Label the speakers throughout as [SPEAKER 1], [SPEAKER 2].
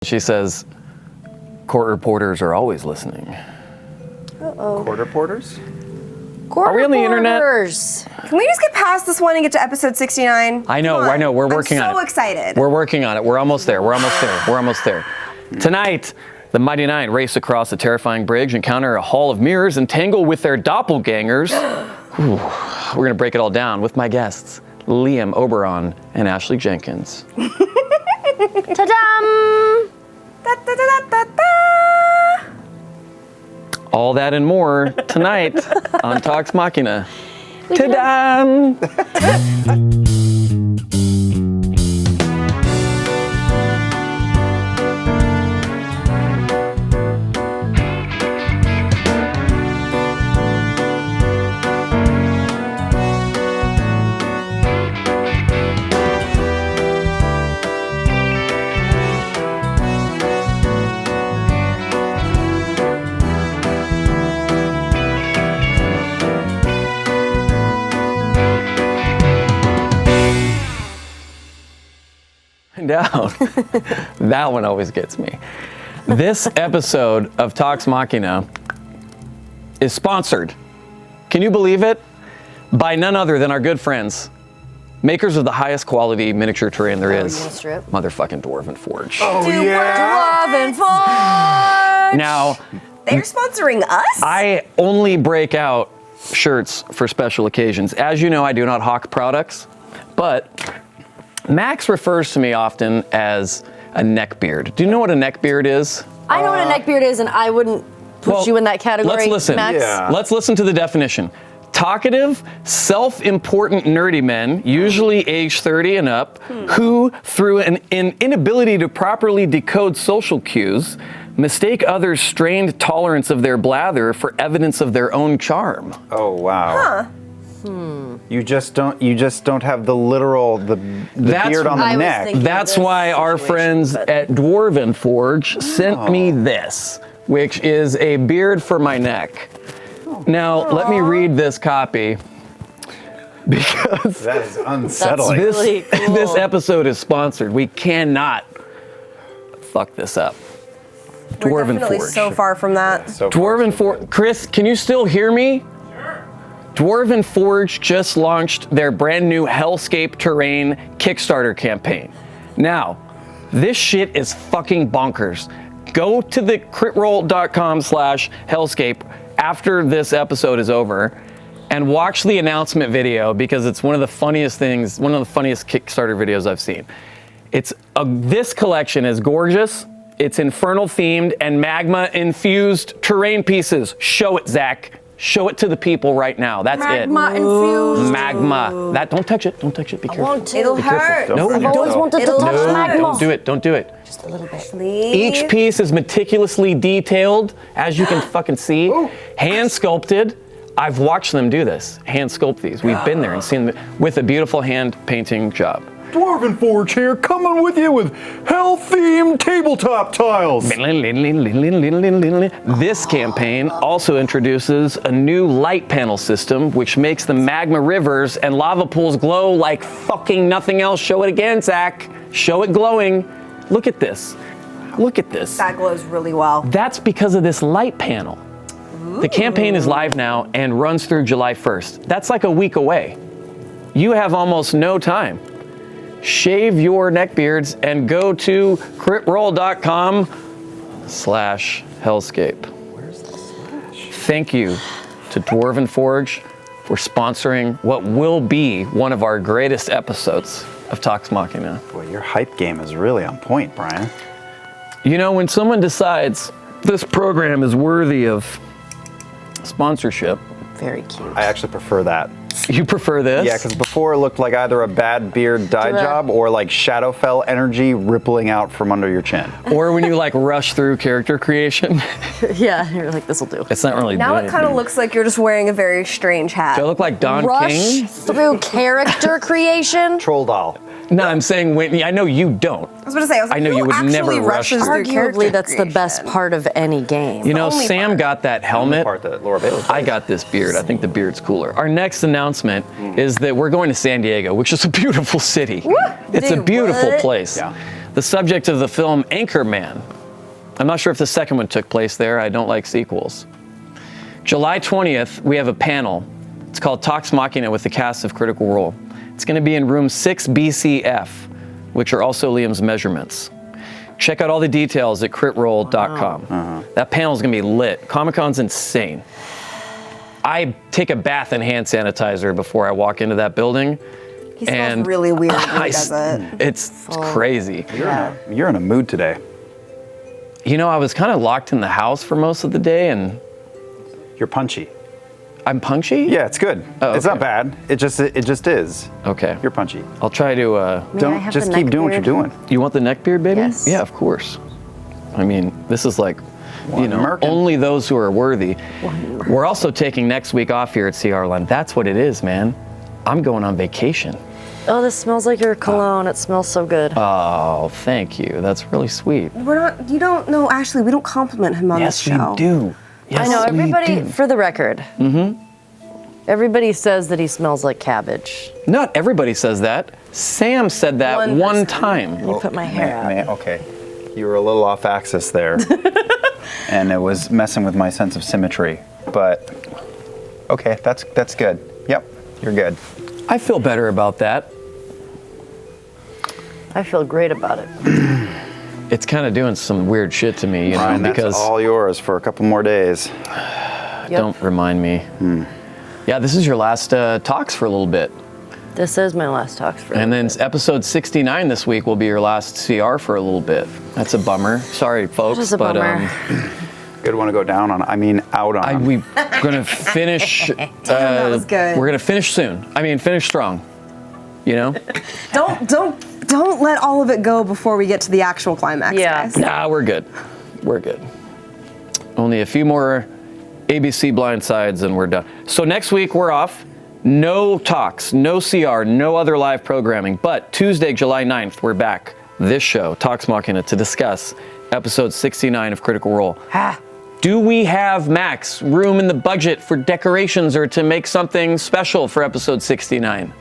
[SPEAKER 1] She says, court reporters are always listening.
[SPEAKER 2] Uh-oh.
[SPEAKER 3] Court reporters?
[SPEAKER 1] Are we on the internet?
[SPEAKER 2] Can we just get past this one and get to episode 69?
[SPEAKER 1] I know. We're working on it.
[SPEAKER 2] I'm so excited.
[SPEAKER 1] We're working on it. We're almost there. We're almost there. Tonight, the Mighty Nine race across the terrifying bridge, encounter a hall of mirrors, and tangle with their doppelgangers. We're going to break it all down with my guests, Liam Oberon and Ashley Jenkins.
[SPEAKER 4] Ta-dam!
[SPEAKER 1] All that and more tonight on Talks Machina. Ta-dam! Down. That one always gets me. This episode of Talks Machina is sponsored, can you believe it, by none other than our good friends, makers of the highest quality miniature terrain there is, motherfucking Dwarven Forge.
[SPEAKER 3] Oh, yeah.
[SPEAKER 2] Dwarven Forge!
[SPEAKER 1] Now,
[SPEAKER 2] they're sponsoring us?
[SPEAKER 1] I only break out shirts for special occasions. As you know, I do not hawk products, but Max refers to me often as a neckbeard. Do you know what a neckbeard is?
[SPEAKER 4] I know what a neckbeard is, and I wouldn't put you in that category,
[SPEAKER 1] let's listen.
[SPEAKER 4] Max.
[SPEAKER 3] Yeah.
[SPEAKER 1] Let's listen to the definition. Talkative, self-important nerdy men, usually age 30 and up, who, through an inability to properly decode social cues, mistake others' strained tolerance of their blather for evidence of their own charm.
[SPEAKER 3] Oh, wow.
[SPEAKER 2] Huh.
[SPEAKER 3] You just don't have the literal the beard on the
[SPEAKER 4] I was
[SPEAKER 3] neck.
[SPEAKER 4] thinking-
[SPEAKER 1] That's
[SPEAKER 4] this
[SPEAKER 1] why our
[SPEAKER 4] situation,
[SPEAKER 1] friends
[SPEAKER 4] but-
[SPEAKER 1] at Dwarven Forge sent me this, which is a beard for my neck. Now, let me read this copy because
[SPEAKER 3] That is unsettling.
[SPEAKER 4] That's really cool.
[SPEAKER 1] this episode is sponsored. We cannot fuck this up.
[SPEAKER 2] We're
[SPEAKER 1] Dwarven
[SPEAKER 2] definitely
[SPEAKER 1] Forge.
[SPEAKER 2] so far from that.
[SPEAKER 3] So
[SPEAKER 1] Dwarven Forge. Chris, can you still hear me? Dwarven Forge just launched their brand new Hellscape Terrain Kickstarter campaign. Now, this shit is fucking bonkers. Go to the critroll.com/Hellscape after this episode is over and watch the announcement video because it's one of the funniest things, one of the funniest Kickstarter videos I've seen. This collection is gorgeous. It's infernal themed and magma infused terrain pieces. Show it, Zach. Show it to the people right now. That's
[SPEAKER 4] Magma
[SPEAKER 1] it.
[SPEAKER 4] infused.
[SPEAKER 1] Magma. Don't touch it. Don't touch it. Be careful.
[SPEAKER 4] Want to.
[SPEAKER 2] It'll
[SPEAKER 1] Be careful.
[SPEAKER 2] hurt.
[SPEAKER 1] No,
[SPEAKER 4] I've always wanted to
[SPEAKER 2] It'll
[SPEAKER 4] touch
[SPEAKER 2] hurt.
[SPEAKER 4] magma.
[SPEAKER 1] don't do it. Don't do it.
[SPEAKER 4] Just a little bit.
[SPEAKER 2] Please.
[SPEAKER 1] Each piece is meticulously detailed, as you can fucking see. Hand sculpted. I've watched them do this. Hand sculpt these. We've been there and seen them with a beautiful hand painting job.
[SPEAKER 3] Dwarven Forge here, coming with you with hell-themed tabletop tiles.
[SPEAKER 1] This campaign also introduces a new light panel system, which makes the magma rivers and lava pools glow like fucking nothing else. Show it again, Zach. Show it glowing. Look at this. Look at this.
[SPEAKER 2] That glows really well.
[SPEAKER 1] That's because of this light panel. The campaign is live now and runs through July 1st. That's like a week away. You have almost no time. Shave your neckbeards and go to critroll.com/Hellscape.
[SPEAKER 3] Where's the slash?
[SPEAKER 1] Thank you to Dwarven Forge for sponsoring what will be one of our greatest episodes of Talks Machina.
[SPEAKER 3] Boy, your hype game is really on point, Brian.
[SPEAKER 1] You know, when someone decides this program is worthy of sponsorship,
[SPEAKER 4] Very cute.
[SPEAKER 3] I actually prefer that.
[SPEAKER 1] you prefer this?
[SPEAKER 3] Yeah, because before it looked like either a bad beard dye job or like Shadowfell energy rippling out from under your chin.
[SPEAKER 1] Or when you like rush through character creation,
[SPEAKER 4] Yeah, you're like, this'll do.
[SPEAKER 1] it's not really
[SPEAKER 2] Now
[SPEAKER 1] doing
[SPEAKER 2] it kind of
[SPEAKER 1] anything.
[SPEAKER 2] looks like you're just wearing a very strange hat.
[SPEAKER 1] Do I look like Don
[SPEAKER 4] Rush
[SPEAKER 1] King?
[SPEAKER 4] through character creation.
[SPEAKER 3] Troll doll.
[SPEAKER 1] No, I'm saying Whitney. I know you don't.
[SPEAKER 2] I was going to say,
[SPEAKER 1] I know you would
[SPEAKER 2] who
[SPEAKER 1] never
[SPEAKER 2] actually
[SPEAKER 1] rush
[SPEAKER 2] rushes through character
[SPEAKER 4] Arguably, that's the best
[SPEAKER 2] creation?
[SPEAKER 4] part of any game.
[SPEAKER 1] You know,
[SPEAKER 2] only
[SPEAKER 1] Sam
[SPEAKER 2] part.
[SPEAKER 1] got that
[SPEAKER 3] The
[SPEAKER 1] helmet.
[SPEAKER 3] part that Laura Bailey
[SPEAKER 1] I got this beard. I think the beard's cooler. Our next announcement is that we're going to San Diego, which is a beautiful city. It's a
[SPEAKER 2] Dude,
[SPEAKER 1] beautiful
[SPEAKER 2] what?
[SPEAKER 1] place.
[SPEAKER 3] Yeah.
[SPEAKER 1] the subject of the film Anchorman. I'm not sure if the second one took place there. I don't like sequels. July 20th, we have a panel. It's called Talks Machina with the cast of Critical Role. It's going to be in room 6BCF, which are also Liam's measurements. Check out all the details at critroll.com. That panel's going to be lit. Comic-Con's insane. I take a bath in hand sanitizer before I walk into that building.
[SPEAKER 2] He smells really weird when he does it.
[SPEAKER 1] It's crazy.
[SPEAKER 3] You're in a mood today.
[SPEAKER 1] You know, I was kind of locked in the house for most of the day, and
[SPEAKER 3] You're punchy.
[SPEAKER 1] I'm punchy?
[SPEAKER 3] Yeah, it's good.
[SPEAKER 1] Oh,
[SPEAKER 3] It's not
[SPEAKER 1] okay.
[SPEAKER 3] bad. It just is.
[SPEAKER 1] Okay.
[SPEAKER 3] You're punchy.
[SPEAKER 1] I'll try to,
[SPEAKER 4] May I
[SPEAKER 3] Don't
[SPEAKER 4] have
[SPEAKER 3] just
[SPEAKER 4] the
[SPEAKER 3] keep
[SPEAKER 4] neck
[SPEAKER 3] doing what you're
[SPEAKER 4] beard?
[SPEAKER 3] doing.
[SPEAKER 1] you want the neck beard, baby?
[SPEAKER 4] Yes.
[SPEAKER 1] Yeah, of course. I mean, this is like,
[SPEAKER 3] American.
[SPEAKER 1] only those who are worthy. We're also taking next week off here at CR Line. That's what it is, man. I'm going on vacation.
[SPEAKER 4] Oh, this smells like your cologne. It smells so good.
[SPEAKER 1] Oh, thank you. That's really sweet.
[SPEAKER 2] You don't know, Ashley, we don't compliment him on
[SPEAKER 1] Yes,
[SPEAKER 2] this show.
[SPEAKER 1] we do. Yes,
[SPEAKER 4] I know,
[SPEAKER 1] we
[SPEAKER 4] everybody,
[SPEAKER 1] do.
[SPEAKER 4] for the record, everybody says that he smells like cabbage.
[SPEAKER 1] Not everybody says that. Sam said that
[SPEAKER 2] One
[SPEAKER 1] one
[SPEAKER 2] person.
[SPEAKER 1] time.
[SPEAKER 4] Let me put my hair out.
[SPEAKER 3] Okay. You were a little off axis there. And it was messing with my sense of symmetry. But okay, that's good. Yep, you're good.
[SPEAKER 1] I feel better about that.
[SPEAKER 4] I feel great about it.
[SPEAKER 1] It's kind of doing some weird shit to me, you know,
[SPEAKER 3] Ryan,
[SPEAKER 1] because
[SPEAKER 3] that's all yours for a couple more days.
[SPEAKER 1] don't remind me. Yeah, this is your last talks for a little bit.
[SPEAKER 4] This is my last talks for
[SPEAKER 1] And then episode 69 this week will be your last CR for a little bit. That's a bummer. Sorry, folks.
[SPEAKER 4] That is a
[SPEAKER 1] but
[SPEAKER 4] bummer.
[SPEAKER 3] Good one to go down on. I mean, out on.
[SPEAKER 1] we're gonna finish.
[SPEAKER 2] that was good.
[SPEAKER 1] We're gonna finish soon. I mean, finish strong. You know?
[SPEAKER 2] Don't let all of it go before we get to the actual climax,
[SPEAKER 4] Yeah.
[SPEAKER 2] guys.
[SPEAKER 1] Nah, we're good. We're good. Only a few more ABC blindsides and we're done. So next week we're off. No talks, no CR, no other live programming. But Tuesday, July 9th, we're back. This show, Talks Machina, to discuss episode 69 of Critical Role. Do we have, Max, room in the budget for decorations or to make something special for episode 69?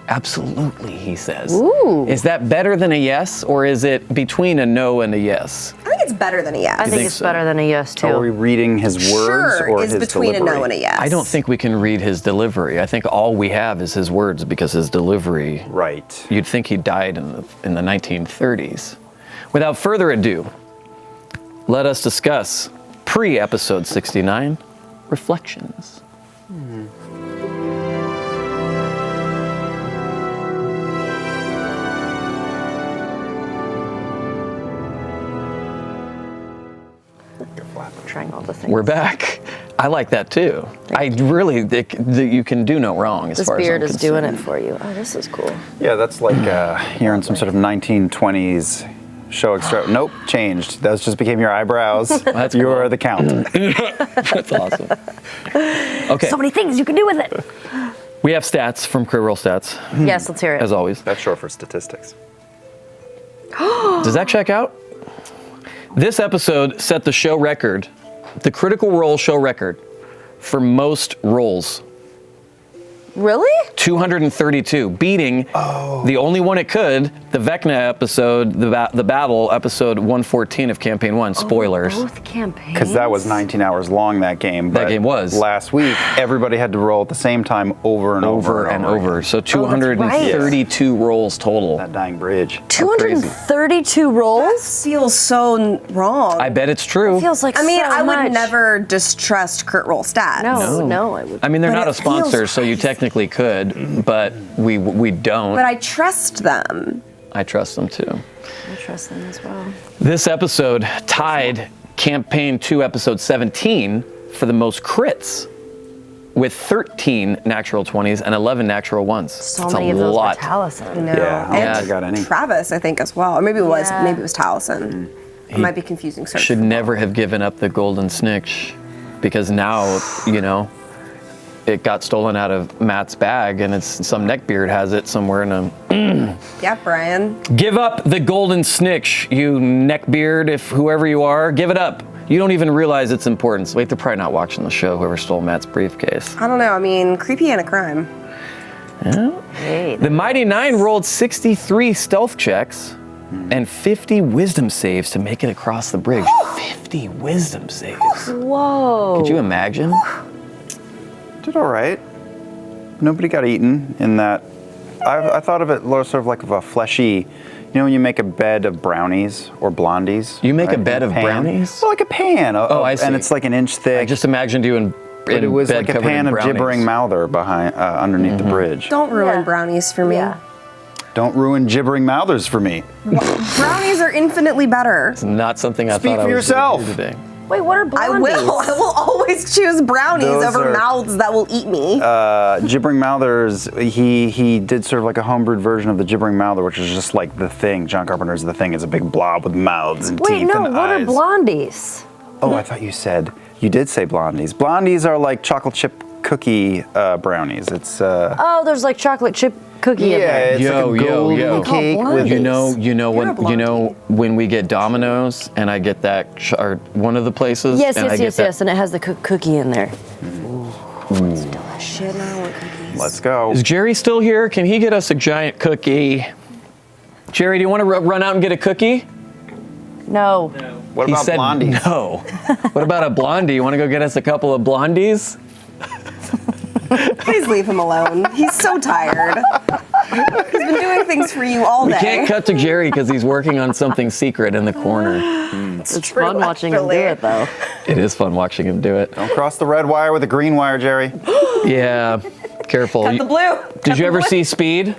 [SPEAKER 1] Absolutely, he says.
[SPEAKER 4] Ooh.
[SPEAKER 1] Is that better than a yes, or is it between a no and a yes?
[SPEAKER 2] I think it's better than a yes.
[SPEAKER 4] I think
[SPEAKER 1] think
[SPEAKER 4] it's
[SPEAKER 1] so?
[SPEAKER 4] better than a yes, too.
[SPEAKER 3] Are we reading his words
[SPEAKER 2] Sure,
[SPEAKER 3] or
[SPEAKER 2] is
[SPEAKER 3] his
[SPEAKER 2] between
[SPEAKER 3] delivery?
[SPEAKER 2] a no and a yes.
[SPEAKER 1] I don't think we can read his delivery. I think all we have is his words because his delivery,
[SPEAKER 3] Right.
[SPEAKER 1] you'd think he died in the 1930s. Without further ado, let us discuss pre-episode 69, reflections.
[SPEAKER 4] Trying all the things.
[SPEAKER 1] We're back. I like that too. You can do no wrong as
[SPEAKER 4] This
[SPEAKER 1] far
[SPEAKER 4] beard
[SPEAKER 1] as I'm
[SPEAKER 4] is doing it
[SPEAKER 1] concerned.
[SPEAKER 4] for you. Oh, this is cool.
[SPEAKER 3] Yeah, that's like you're in some sort of 1920s show extra. Nope, changed. That just became your eyebrows.
[SPEAKER 1] That's
[SPEAKER 3] You're
[SPEAKER 1] cool.
[SPEAKER 3] the count.
[SPEAKER 1] That's awesome. Okay,
[SPEAKER 4] So many things you can do with it.
[SPEAKER 1] we have stats from Career Roll Stats,
[SPEAKER 4] Yes, let's hear it.
[SPEAKER 1] as always.
[SPEAKER 3] That's short for statistics.
[SPEAKER 1] Does that check out? This episode set the show record, the Critical Role show record, for most roles.
[SPEAKER 4] Really?
[SPEAKER 1] 232, beating the only one it could, the Vecna episode, the battle episode 114 of Campaign 1. Spoilers.
[SPEAKER 4] Both campaigns.
[SPEAKER 3] Because that was 19 hours long, that game.
[SPEAKER 1] That
[SPEAKER 3] but
[SPEAKER 1] game was.
[SPEAKER 3] Last week, everybody had to roll at the same time over and over.
[SPEAKER 1] over.
[SPEAKER 3] again.
[SPEAKER 1] So
[SPEAKER 4] right.
[SPEAKER 1] 232 rolls total.
[SPEAKER 3] That dying bridge.
[SPEAKER 4] 232 rolls?
[SPEAKER 2] Feels so wrong.
[SPEAKER 1] I bet it's true.
[SPEAKER 4] Feels like
[SPEAKER 2] I mean,
[SPEAKER 4] so
[SPEAKER 2] I would
[SPEAKER 4] much.
[SPEAKER 2] never distrust Crit Roll stats.
[SPEAKER 4] No, I would.
[SPEAKER 1] I mean, they're
[SPEAKER 2] But
[SPEAKER 1] not
[SPEAKER 2] it
[SPEAKER 1] a sponsor,
[SPEAKER 2] feels
[SPEAKER 1] so you
[SPEAKER 2] right.
[SPEAKER 1] technically could, but we don't.
[SPEAKER 2] But I trust them.
[SPEAKER 1] I trust them too.
[SPEAKER 4] I trust them as well.
[SPEAKER 1] This episode tied Campaign 2, Episode 17 for the most crits, with 13 natural 20s and 11 natural 1s.
[SPEAKER 4] So
[SPEAKER 1] That's
[SPEAKER 4] many
[SPEAKER 1] a
[SPEAKER 4] of those
[SPEAKER 1] lot.
[SPEAKER 4] were Taliesin.
[SPEAKER 2] No.
[SPEAKER 3] Yeah, I don't
[SPEAKER 2] And
[SPEAKER 3] think I got any.
[SPEAKER 2] Travis, I think, as well. Or maybe it was
[SPEAKER 4] Yeah.
[SPEAKER 2] Taliesin. I might be confusing search.
[SPEAKER 1] Should never have given up the golden snitch, because now, you know, it got stolen out of Matt's bag, and it's some neckbeard has it somewhere in a.
[SPEAKER 2] Yeah, Brian.
[SPEAKER 1] Give up the golden snitch, you neckbeard, if whoever you are, give it up. You don't even realize its importance. Wait, they're probably not watching the show, whoever stole Matt's briefcase.
[SPEAKER 2] I don't know. I mean, creepy and a crime.
[SPEAKER 4] Hey,
[SPEAKER 1] The Mighty Nine rolled 63 stealth checks. and 50 wisdom saves to make it across the bridge. 50 wisdom saves.
[SPEAKER 4] Whoa.
[SPEAKER 1] Could you imagine?
[SPEAKER 3] Did all right. Nobody got eaten in that. I thought of it sort of like a fleshy. You know when you make a bed of brownies or blondies?
[SPEAKER 1] You make a
[SPEAKER 3] right,
[SPEAKER 1] bed
[SPEAKER 3] in
[SPEAKER 1] of
[SPEAKER 3] pan?
[SPEAKER 1] brownies?
[SPEAKER 3] Well, like a pan.
[SPEAKER 1] I see.
[SPEAKER 3] And it's like an inch thick.
[SPEAKER 1] I just imagined you in
[SPEAKER 3] but it was
[SPEAKER 1] bed
[SPEAKER 3] like a
[SPEAKER 1] covered in
[SPEAKER 3] pan of
[SPEAKER 1] brownies.
[SPEAKER 3] gibbering mouther behind underneath the bridge.
[SPEAKER 2] Don't ruin
[SPEAKER 4] Yeah.
[SPEAKER 2] brownies for me.
[SPEAKER 4] Yeah.
[SPEAKER 3] Don't ruin gibbering mouthers for me.
[SPEAKER 2] Brownies are infinitely better.
[SPEAKER 1] It's not something I
[SPEAKER 3] Speak
[SPEAKER 1] thought
[SPEAKER 3] for
[SPEAKER 1] I was gonna
[SPEAKER 3] yourself.
[SPEAKER 1] do today.
[SPEAKER 4] Wait, what are
[SPEAKER 2] I
[SPEAKER 4] blondies?
[SPEAKER 2] will. I will always choose brownies
[SPEAKER 3] Those
[SPEAKER 2] over
[SPEAKER 3] are-
[SPEAKER 2] mouths that will eat me.
[SPEAKER 3] Gibbering mouthers, he did sort of like a homebrewed version of the gibbering mouther, which is just like The Thing. John Carpenter's The Thing is a big blob with mouths and
[SPEAKER 4] Wait,
[SPEAKER 3] teeth
[SPEAKER 4] no,
[SPEAKER 3] and
[SPEAKER 4] what
[SPEAKER 3] eyes.
[SPEAKER 4] are blondies?
[SPEAKER 3] Oh, I thought you did say blondies. Blondies are like chocolate chip cookie brownies. It's
[SPEAKER 4] Oh, there's like chocolate chip cookie in there.
[SPEAKER 3] it's
[SPEAKER 1] Yo,
[SPEAKER 3] like a
[SPEAKER 1] yo,
[SPEAKER 3] golden
[SPEAKER 1] yo.
[SPEAKER 3] cake
[SPEAKER 4] Oh,
[SPEAKER 3] with
[SPEAKER 1] You know
[SPEAKER 2] You're a
[SPEAKER 1] when we get Domino's and I get that or one of the places.
[SPEAKER 4] Yes,
[SPEAKER 1] and I
[SPEAKER 4] yes,
[SPEAKER 1] get
[SPEAKER 4] yes,
[SPEAKER 1] that-
[SPEAKER 4] yes, and it has the cookie in there.
[SPEAKER 2] Shit, now I want cookies.
[SPEAKER 3] Let's go.
[SPEAKER 1] Is Jerry still here? Can he get us a giant cookie? Jerry, do you want to run out and get a cookie?
[SPEAKER 4] No.
[SPEAKER 3] What
[SPEAKER 1] He
[SPEAKER 3] about
[SPEAKER 1] said
[SPEAKER 3] blondies?
[SPEAKER 1] no. What about a blondie? You want to go get us a couple of blondies?
[SPEAKER 2] Please leave him alone. He's so tired. He's been doing things for you all
[SPEAKER 1] We
[SPEAKER 2] day.
[SPEAKER 1] can't cut to Jerry because he's working on something secret in the corner.
[SPEAKER 4] It's fun watching him do
[SPEAKER 2] actually.
[SPEAKER 4] it, though.
[SPEAKER 1] It is fun watching him do it.
[SPEAKER 3] Don't cross the red wire with the green wire, Jerry.
[SPEAKER 1] Yeah, careful.
[SPEAKER 2] Cut the blue.
[SPEAKER 1] Did you ever see Speed?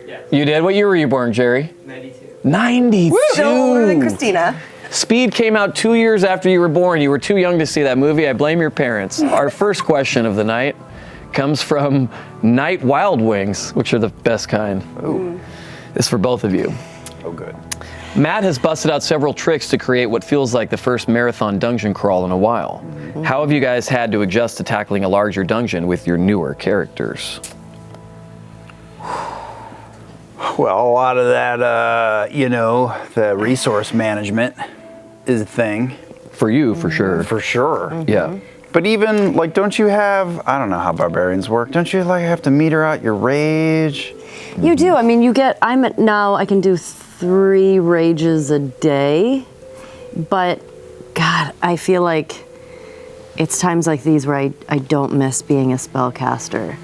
[SPEAKER 5] Yeah.
[SPEAKER 1] You did? What year were you born, Jerry?
[SPEAKER 5] 92.
[SPEAKER 1] 92.
[SPEAKER 2] Still older than Christina.
[SPEAKER 1] Speed came out 2 years after you were born. You were too young to see that movie. I blame your parents. Our first question of the night comes from Night Wild Wings, which are the best kind.
[SPEAKER 3] Ooh.
[SPEAKER 1] This is for both of you.
[SPEAKER 3] Oh, good.
[SPEAKER 1] Matt has busted out several tricks to create what feels like the first marathon dungeon crawl in a while. How have you guys had to adjust to tackling a larger dungeon with your newer characters?
[SPEAKER 3] Well, a lot of that, the resource management is a thing.
[SPEAKER 1] For you, for sure.
[SPEAKER 3] For sure.
[SPEAKER 1] Yeah.
[SPEAKER 3] But even, like, don't you have, I don't know how barbarians work, don't you, like, have to meter out your rage?
[SPEAKER 4] You do. I mean, now I can do 3 rages a day, but God, I feel like it's times like these where I don't miss being a spellcaster.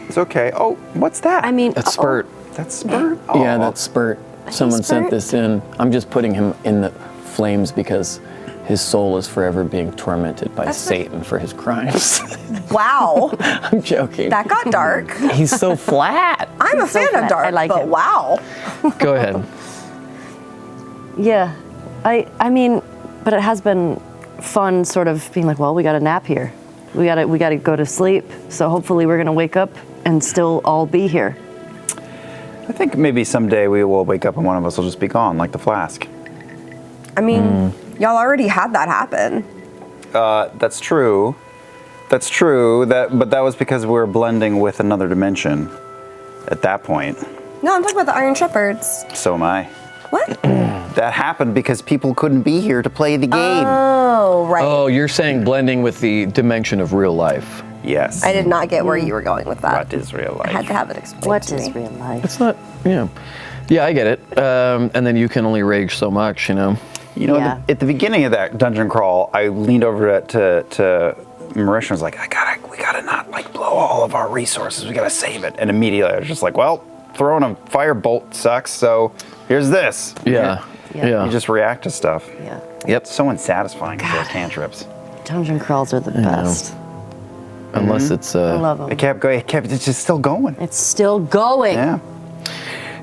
[SPEAKER 3] It's okay. Oh, what's that?
[SPEAKER 4] I mean,
[SPEAKER 1] That's Spurt.
[SPEAKER 3] That's Spurt?
[SPEAKER 1] Yeah,
[SPEAKER 3] Oh.
[SPEAKER 1] that's Spurt. Someone sent
[SPEAKER 4] Spurt?
[SPEAKER 1] this in. I'm just putting him in the flames because his soul is forever being tormented by Satan for his crimes.
[SPEAKER 2] Wow.
[SPEAKER 1] I'm joking.
[SPEAKER 2] That got dark.
[SPEAKER 1] He's so flat.
[SPEAKER 2] I'm a
[SPEAKER 4] so
[SPEAKER 2] fan
[SPEAKER 4] flat.
[SPEAKER 2] of dark,
[SPEAKER 4] I like
[SPEAKER 2] but
[SPEAKER 4] him.
[SPEAKER 2] wow.
[SPEAKER 1] Go ahead.
[SPEAKER 4] Yeah, I mean, but it has been fun, sort of being like, well, we got a nap here. We got to go to sleep. So hopefully we're gonna wake up and still all be here.
[SPEAKER 3] I think maybe someday we will wake up and one of us will just be gone, like the flask.
[SPEAKER 2] I mean, y'all already had that happen.
[SPEAKER 3] That's true. That's true. But that was because we were blending with another dimension at that point.
[SPEAKER 2] No, I'm talking about the Iron Shepherds.
[SPEAKER 3] So am I.
[SPEAKER 2] What?
[SPEAKER 3] That happened because people couldn't be here to play the game.
[SPEAKER 2] Oh, right.
[SPEAKER 1] Oh, you're saying blending with the dimension of real life.
[SPEAKER 3] Yes.
[SPEAKER 2] I did not get where you were going with that.
[SPEAKER 3] What is real
[SPEAKER 2] I had
[SPEAKER 3] life?
[SPEAKER 2] to have it explained
[SPEAKER 4] What
[SPEAKER 2] to
[SPEAKER 4] is
[SPEAKER 2] me.
[SPEAKER 4] real life?
[SPEAKER 1] It's not, yeah. Yeah, I get it. And then you can only rage so much, you know?
[SPEAKER 3] You know,
[SPEAKER 4] Yeah.
[SPEAKER 3] at the beginning of that dungeon crawl, I leaned over to Marisha and was like, we gotta not like blow all of our resources. We gotta save it. And immediately I was just like, well, throwing a firebolt sucks, so here's this.
[SPEAKER 1] Yeah.
[SPEAKER 4] Yeah.
[SPEAKER 1] Yeah.
[SPEAKER 3] You just react to stuff.
[SPEAKER 4] Yeah.
[SPEAKER 1] Yep.
[SPEAKER 3] It's so unsatisfying with those cantrips.
[SPEAKER 4] Dungeon crawls are the best.
[SPEAKER 1] Unless it's
[SPEAKER 4] I love them.
[SPEAKER 3] It kept going. It's just still going.
[SPEAKER 4] It's still going.
[SPEAKER 3] Yeah.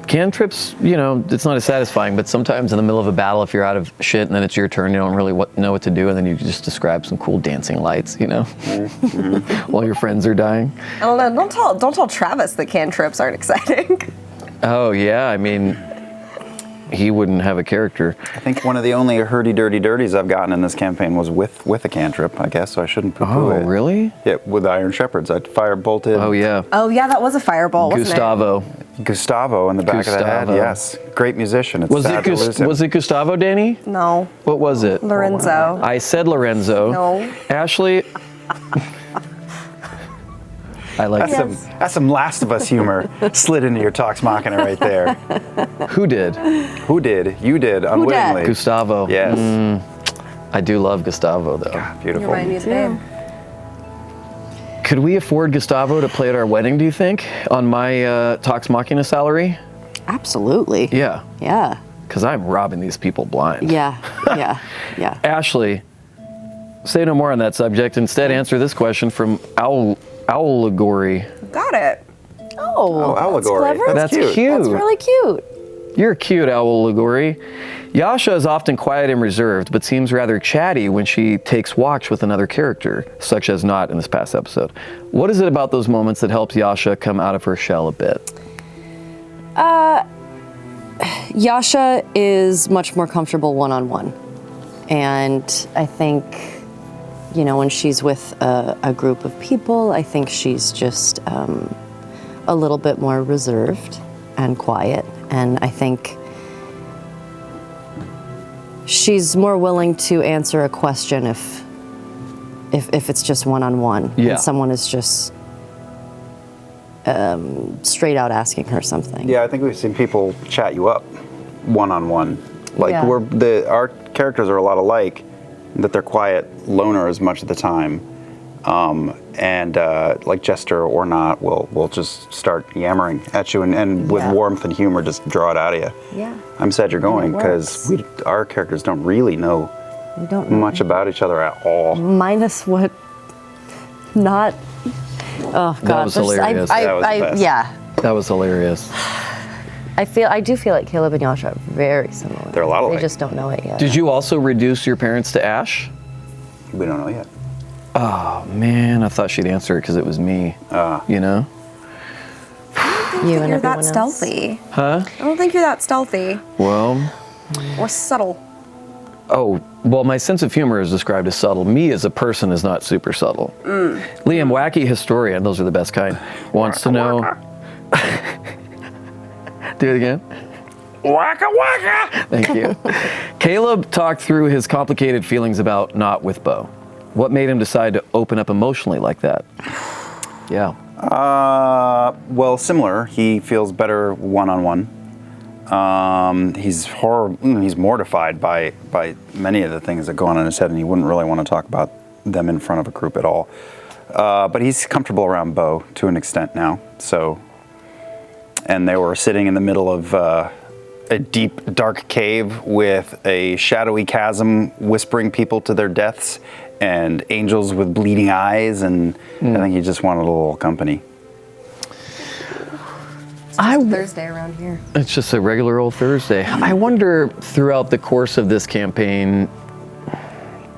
[SPEAKER 1] cantrips, you know, it's not as satisfying, but sometimes in the middle of a battle, if you're out of shit and then it's your turn, you don't really know what to do, and then you just describe some cool dancing lights, you know, while your friends are dying.
[SPEAKER 2] I don't know. Don't tell Travis that cantrips aren't exciting.
[SPEAKER 1] Oh yeah, I mean, he wouldn't have a character.
[SPEAKER 3] I think one of the only dirties I've gotten in this campaign was with a cantrip, I guess, so I shouldn't poo-poo it.
[SPEAKER 1] Oh really?
[SPEAKER 3] Yeah, with Iron Shepherds. I fire-bolted
[SPEAKER 1] Oh yeah.
[SPEAKER 2] Oh yeah, that was a fireball, wasn't
[SPEAKER 1] Gustavo.
[SPEAKER 3] Gustavo in the back of the head.
[SPEAKER 1] Gustavo.
[SPEAKER 3] Yes, great musician. It's
[SPEAKER 1] Was
[SPEAKER 3] sad
[SPEAKER 1] it
[SPEAKER 3] to lose him.
[SPEAKER 1] was it Gustavo, Danny?
[SPEAKER 2] it? No,
[SPEAKER 1] What was it?
[SPEAKER 2] Lorenzo.
[SPEAKER 1] I said Lorenzo.
[SPEAKER 2] No.
[SPEAKER 1] Ashley. I like that.
[SPEAKER 3] That's some Last of Us humor slid into your Talks Machina right there.
[SPEAKER 1] Who did?
[SPEAKER 3] Who did? You did, unwittingly.
[SPEAKER 1] Gustavo.
[SPEAKER 3] Yes.
[SPEAKER 1] I do love Gustavo, though.
[SPEAKER 3] God, beautiful.
[SPEAKER 2] You remind me of the babe.
[SPEAKER 1] Could we afford Gustavo to play at our wedding, do you think, on my Talks Machina salary?
[SPEAKER 4] Absolutely.
[SPEAKER 1] Yeah,
[SPEAKER 4] Yeah.
[SPEAKER 1] because I'm robbing these people blind.
[SPEAKER 4] Yeah. Yeah. Yeah.
[SPEAKER 1] Ashley, say no more on that subject. Instead, answer this question from Allegory.
[SPEAKER 2] Got it.
[SPEAKER 4] Oh,
[SPEAKER 3] allegory.
[SPEAKER 4] That's clever.
[SPEAKER 1] That's cute.
[SPEAKER 4] That's really cute.
[SPEAKER 1] You're cute, Allegory. Yasha is often quiet and reserved, but seems rather chatty when she takes walks with another character, such as Not in this past episode. What is it about those moments that helps Yasha come out of her shell a bit?
[SPEAKER 4] Yasha is much more comfortable one-on-one. And I think, when she's with a group of people, I think she's just a little bit more reserved and quiet. And I think she's more willing to answer a question if it's just one-on-one.
[SPEAKER 1] Yeah.
[SPEAKER 4] And someone is just straight out asking her something.
[SPEAKER 3] Yeah, I think we've seen people chat you up one-on-one. Like,
[SPEAKER 4] Yeah.
[SPEAKER 3] our characters are a lot alike, that they're quiet loners much of the time. And like Jester or Not will just start yammering at you and with
[SPEAKER 4] Yeah.
[SPEAKER 3] warmth and humor just draw it out of you.
[SPEAKER 4] Yeah.
[SPEAKER 3] I'm sad you're going
[SPEAKER 4] it
[SPEAKER 3] because our characters don't really know
[SPEAKER 4] We don't know
[SPEAKER 3] much about each other at all.
[SPEAKER 4] minus what not. Oh God,
[SPEAKER 1] was hilarious.
[SPEAKER 3] That was the best.
[SPEAKER 4] Yeah,
[SPEAKER 1] That was hilarious.
[SPEAKER 4] I do feel like Caleb and Yasha are very similar.
[SPEAKER 3] They're a lot
[SPEAKER 4] They
[SPEAKER 3] alike.
[SPEAKER 4] just don't know it yet.
[SPEAKER 1] Did you also reduce your parents to Ash?
[SPEAKER 3] We don't know yet.
[SPEAKER 1] Oh, man, I thought she'd answer it because it was me. You know?
[SPEAKER 4] You and
[SPEAKER 2] You're
[SPEAKER 4] everyone
[SPEAKER 2] that
[SPEAKER 4] else?
[SPEAKER 2] stealthy.
[SPEAKER 1] Huh?
[SPEAKER 2] I don't think you're that stealthy
[SPEAKER 1] Well,
[SPEAKER 2] or subtle.
[SPEAKER 1] my sense of humor is described as subtle. Me as a person is not super subtle. Liam, wacky historian, those are the best kind, wants to know. Do it again.
[SPEAKER 3] Waka waka!
[SPEAKER 1] Thank you. Caleb talked through his complicated feelings about Not with Bo. What made him decide to open up emotionally like that? Yeah.
[SPEAKER 3] Well, similar. He feels better one-on-one. He's mortified by many of the things that go on in his head, and he wouldn't really want to talk about them in front of a group at all. But he's comfortable around Bo to an extent now. So, and they were sitting in the middle of a deep, dark cave with a shadowy chasm whispering people to their deaths, and angels with bleeding eyes, and I think he just wanted a little company.
[SPEAKER 2] Thursday around here.
[SPEAKER 1] It's just a regular old Thursday. I wonder throughout the course of this campaign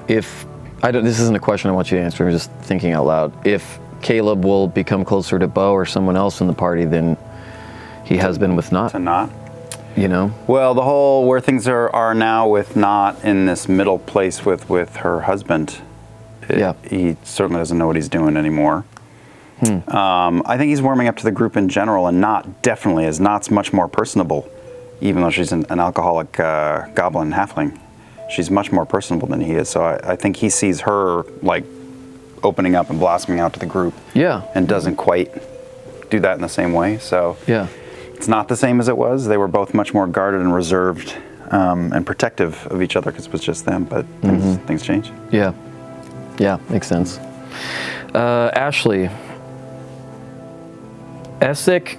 [SPEAKER 1] if, this isn't a question I want you to answer, I'm just thinking out loud, if Caleb will become closer to Bo or someone else in the party than he has been with Not,
[SPEAKER 3] To Not.
[SPEAKER 1] you know?
[SPEAKER 3] Well, the whole where things are now with Not in this middle place with her husband, he certainly doesn't know what he's doing anymore. I think he's warming up to the group in general, and Not definitely is. Not's much more personable, even though she's an alcoholic goblin halfling. She's much more personable than he is, so I think he sees her like opening up and blossoming out to the group.
[SPEAKER 1] Yeah.
[SPEAKER 3] And doesn't quite do that in the same way, so
[SPEAKER 1] Yeah.
[SPEAKER 3] it's not the same as it was. They were both much more guarded and reserved and protective of each other because it was just them, but things change.
[SPEAKER 1] Yeah. Yeah, makes sense. Ashley, Essek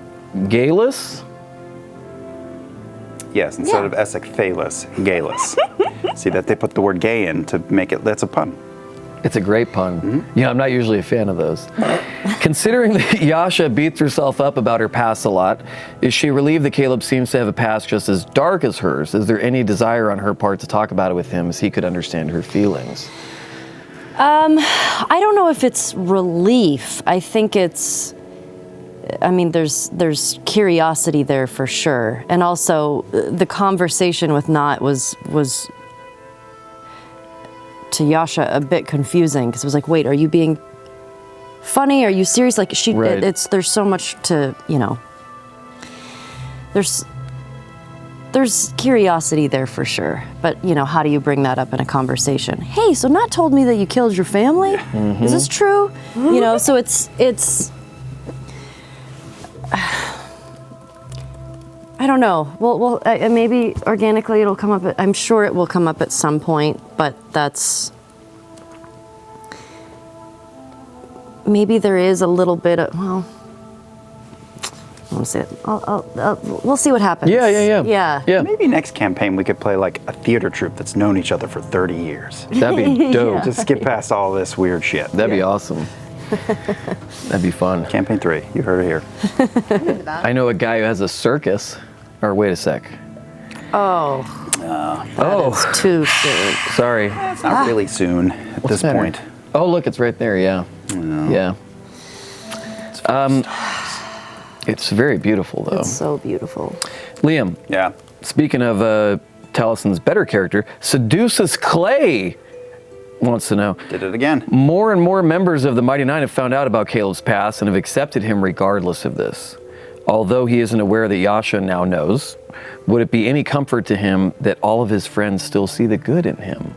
[SPEAKER 1] Galus?
[SPEAKER 3] Yes, instead of Essek Thalis, Galus. See that they put the word gay in to make it, that's a pun.
[SPEAKER 1] It's a great pun. Yeah, I'm not usually a fan of those. Considering that Yasha beats herself up about her past a lot, is she relieved that Caleb seems to have a past just as dark as hers? Is there any desire on her part to talk about it with him as he could understand her feelings?
[SPEAKER 4] I don't know if it's relief. I think it's, there's curiosity there for sure. And also the conversation with Not was to Yasha a bit confusing because it was like, wait, are you being funny? Are you serious? Like
[SPEAKER 1] Right.
[SPEAKER 4] There's so much to, there's curiosity there for sure. But, how do you bring that up in a conversation? Hey, so Not told me that you killed your family? Is this true? So it's don't know. Well, maybe organically it'll come up. I'm sure it will come up at some point, but that's maybe there is a little bit of I won't say it. We'll see what happens.
[SPEAKER 1] Yeah.
[SPEAKER 3] Maybe next campaign we could play like a theater troupe that's known each other for 30 years.
[SPEAKER 1] That'd be dope.
[SPEAKER 3] Just skip past all this weird shit.
[SPEAKER 1] That'd be awesome. That'd be fun.
[SPEAKER 3] Campaign 3, you heard it here.
[SPEAKER 1] I know a guy who has a circus. Or wait a sec.
[SPEAKER 4] Oh. It's too soon.
[SPEAKER 1] Sorry.
[SPEAKER 3] It's not really soon at this
[SPEAKER 1] the matter?
[SPEAKER 3] point.
[SPEAKER 1] Oh, look, it's right there. Yeah. Yeah. It's very beautiful, though.
[SPEAKER 4] It's so beautiful.
[SPEAKER 1] Liam.
[SPEAKER 3] Yeah.
[SPEAKER 1] Speaking of Talison's better character, Seduces Clay wants to know.
[SPEAKER 3] Did it again.
[SPEAKER 1] More and more members of the Mighty Nine have found out about Caleb's past and have accepted him regardless of this. Although he isn't aware that Yasha now knows, would it be any comfort to him that all of his friends still see the good in him?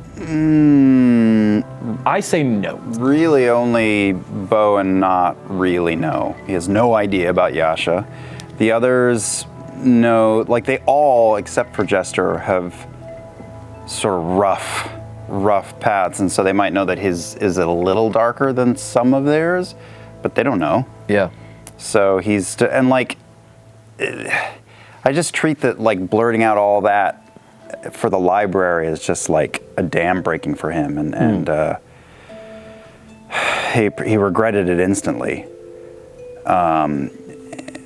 [SPEAKER 1] I say no.
[SPEAKER 3] Really only Bo and Not really know. He has no idea about Yasha. The others know, like they all, except for Jester, have sort of rough paths, and so they might know that his is a little darker than some of theirs, but they don't know.
[SPEAKER 1] Yeah.
[SPEAKER 3] So he's, and like, I just treat that like blurting out all that for the library is just like a dam breaking for him, and he regretted it instantly.
[SPEAKER 1] I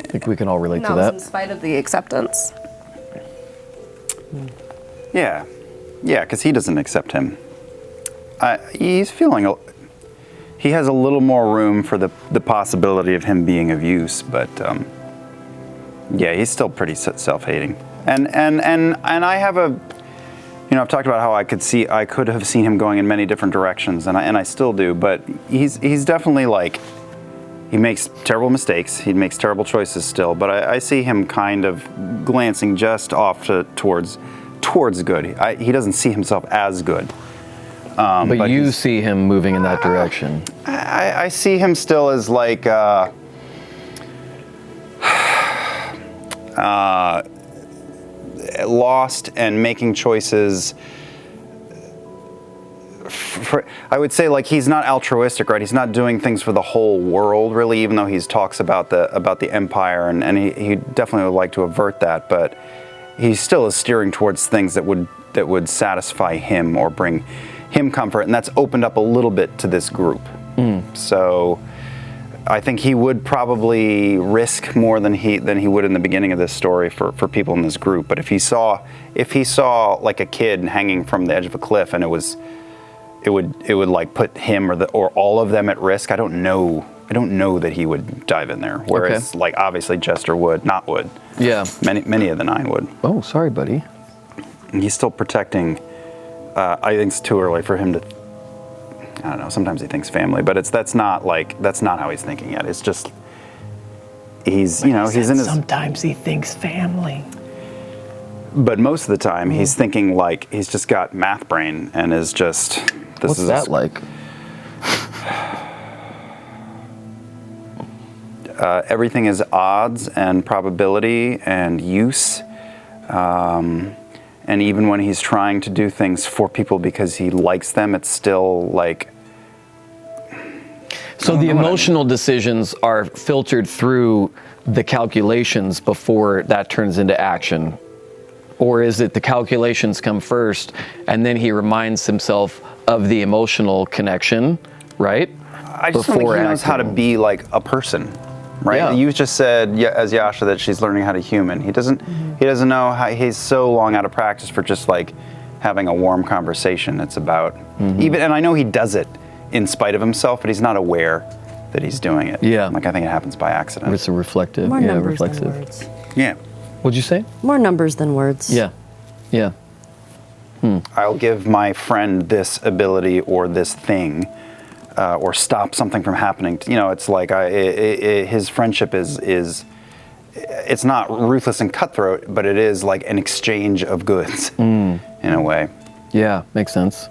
[SPEAKER 1] think we can all relate to that.
[SPEAKER 2] In spite of the acceptance.
[SPEAKER 3] Yeah, because he doesn't accept him. He's feeling, he has a little more room for the possibility of him being of use, but yeah, he's still pretty self-hating. And I have I've talked about how I could have seen him going in many different directions, and I still do, but he's definitely like, he makes terrible mistakes, he makes terrible choices still, but I see him kind of glancing just off towards good. He doesn't see himself as good.
[SPEAKER 1] But you see him moving in that direction.
[SPEAKER 3] I see him still as like lost and making choices. I would say like he's not altruistic, right? He's not doing things for the whole world, really, even though he talks about the Empire, and he definitely would like to avert that, but he still is steering towards things that would satisfy him or bring him comfort, and that's opened up a little bit to this group. So I think he would probably risk more than he would in the beginning of this story for people in this group. But if he saw like a kid hanging from the edge of a cliff, and it would like put him or all of them at risk, I don't know that he would dive in there. Whereas like obviously Jester would, Not would.
[SPEAKER 1] Yeah.
[SPEAKER 3] Many of the nine would.
[SPEAKER 1] Oh, sorry, buddy.
[SPEAKER 3] He's still protecting. I think it's too early for him to. I don't know. Sometimes he thinks family, but that's not how he's thinking yet. It's just he's in his.
[SPEAKER 1] Sometimes he thinks family.
[SPEAKER 3] But most of the time he's thinking like he's just got math brain and is just.
[SPEAKER 1] What's that like?
[SPEAKER 3] Everything is odds and probability and use. And even when he's trying to do things for people because he likes them, it's still like.
[SPEAKER 1] So the emotional decisions are filtered through the calculations before that turns into action? Or is it the calculations come first and then he reminds himself of the emotional connection, right?
[SPEAKER 3] I just don't think he knows how to be like a person. Right?
[SPEAKER 1] Yeah.
[SPEAKER 3] You just said, as Yasha, that she's learning how to human. He doesn't know how. He's so long out of practice for just like having a warm conversation. It's about even, and I know he does it in spite of himself, but he's not aware that he's doing it.
[SPEAKER 1] Yeah.
[SPEAKER 3] Like I think it happens by accident.
[SPEAKER 1] It's a reflective.
[SPEAKER 4] More numbers
[SPEAKER 1] reflexive.
[SPEAKER 4] than words.
[SPEAKER 3] Yeah.
[SPEAKER 1] What'd you say?
[SPEAKER 4] More numbers than words.
[SPEAKER 1] Yeah. Yeah.
[SPEAKER 3] I'll give my friend this ability or this thing. Or stop something from happening. It's like his friendship is it's not ruthless and cutthroat, but it is like an exchange of goods in a way.
[SPEAKER 1] Yeah, makes sense.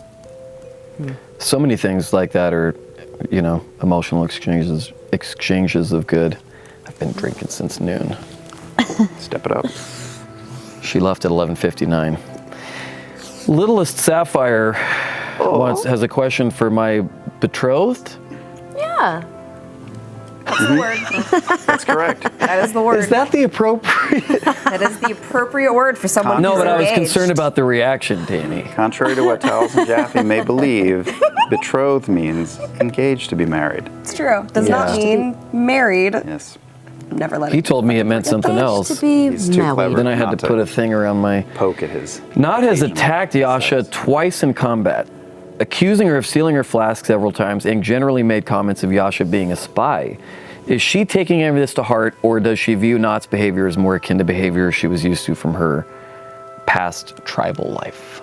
[SPEAKER 1] So many things like that are, emotional exchanges of good. I've been drinking since noon.
[SPEAKER 3] Step it up.
[SPEAKER 1] She left at 11:59. Littlest Sapphire has a question for my betrothed.
[SPEAKER 4] Yeah.
[SPEAKER 2] That's the word.
[SPEAKER 3] That's correct.
[SPEAKER 2] That is the word.
[SPEAKER 1] Is that the appropriate?
[SPEAKER 2] That is the appropriate word for someone
[SPEAKER 1] No,
[SPEAKER 2] who's
[SPEAKER 1] but I was
[SPEAKER 2] engaged.
[SPEAKER 1] concerned about the reaction, Danny.
[SPEAKER 3] Contrary to what Towels and Jaffe may believe, betrothed means engaged to be married.
[SPEAKER 2] It's true. Does not
[SPEAKER 1] Yeah.
[SPEAKER 2] mean married.
[SPEAKER 3] Yes.
[SPEAKER 2] Never let
[SPEAKER 1] He
[SPEAKER 2] it.
[SPEAKER 1] told me it meant something else.
[SPEAKER 4] To be
[SPEAKER 3] He's too
[SPEAKER 4] married.
[SPEAKER 3] clever.
[SPEAKER 1] Then I had
[SPEAKER 3] Not
[SPEAKER 1] to put a thing around my...
[SPEAKER 3] Poke at his.
[SPEAKER 1] Not has
[SPEAKER 3] occasional
[SPEAKER 1] attacked Yasha
[SPEAKER 3] success.
[SPEAKER 1] twice in combat, accusing her of stealing her flask several times, and generally made comments of Yasha being a spy. Is she taking any of this to heart, or does she view Nott's behavior as more akin to behavior she was used to from her past tribal life?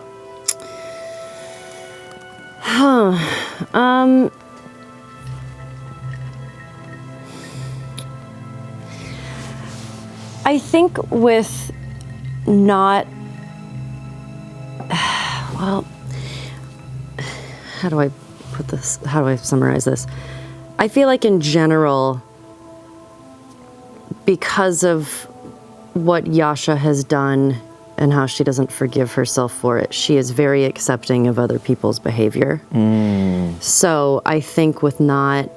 [SPEAKER 4] I think with not, well, how do I put this? How do I summarize this? I feel like in general, because of what Yasha has done and how she doesn't forgive herself for it, she is very accepting of other people's behavior. So I think with Nott,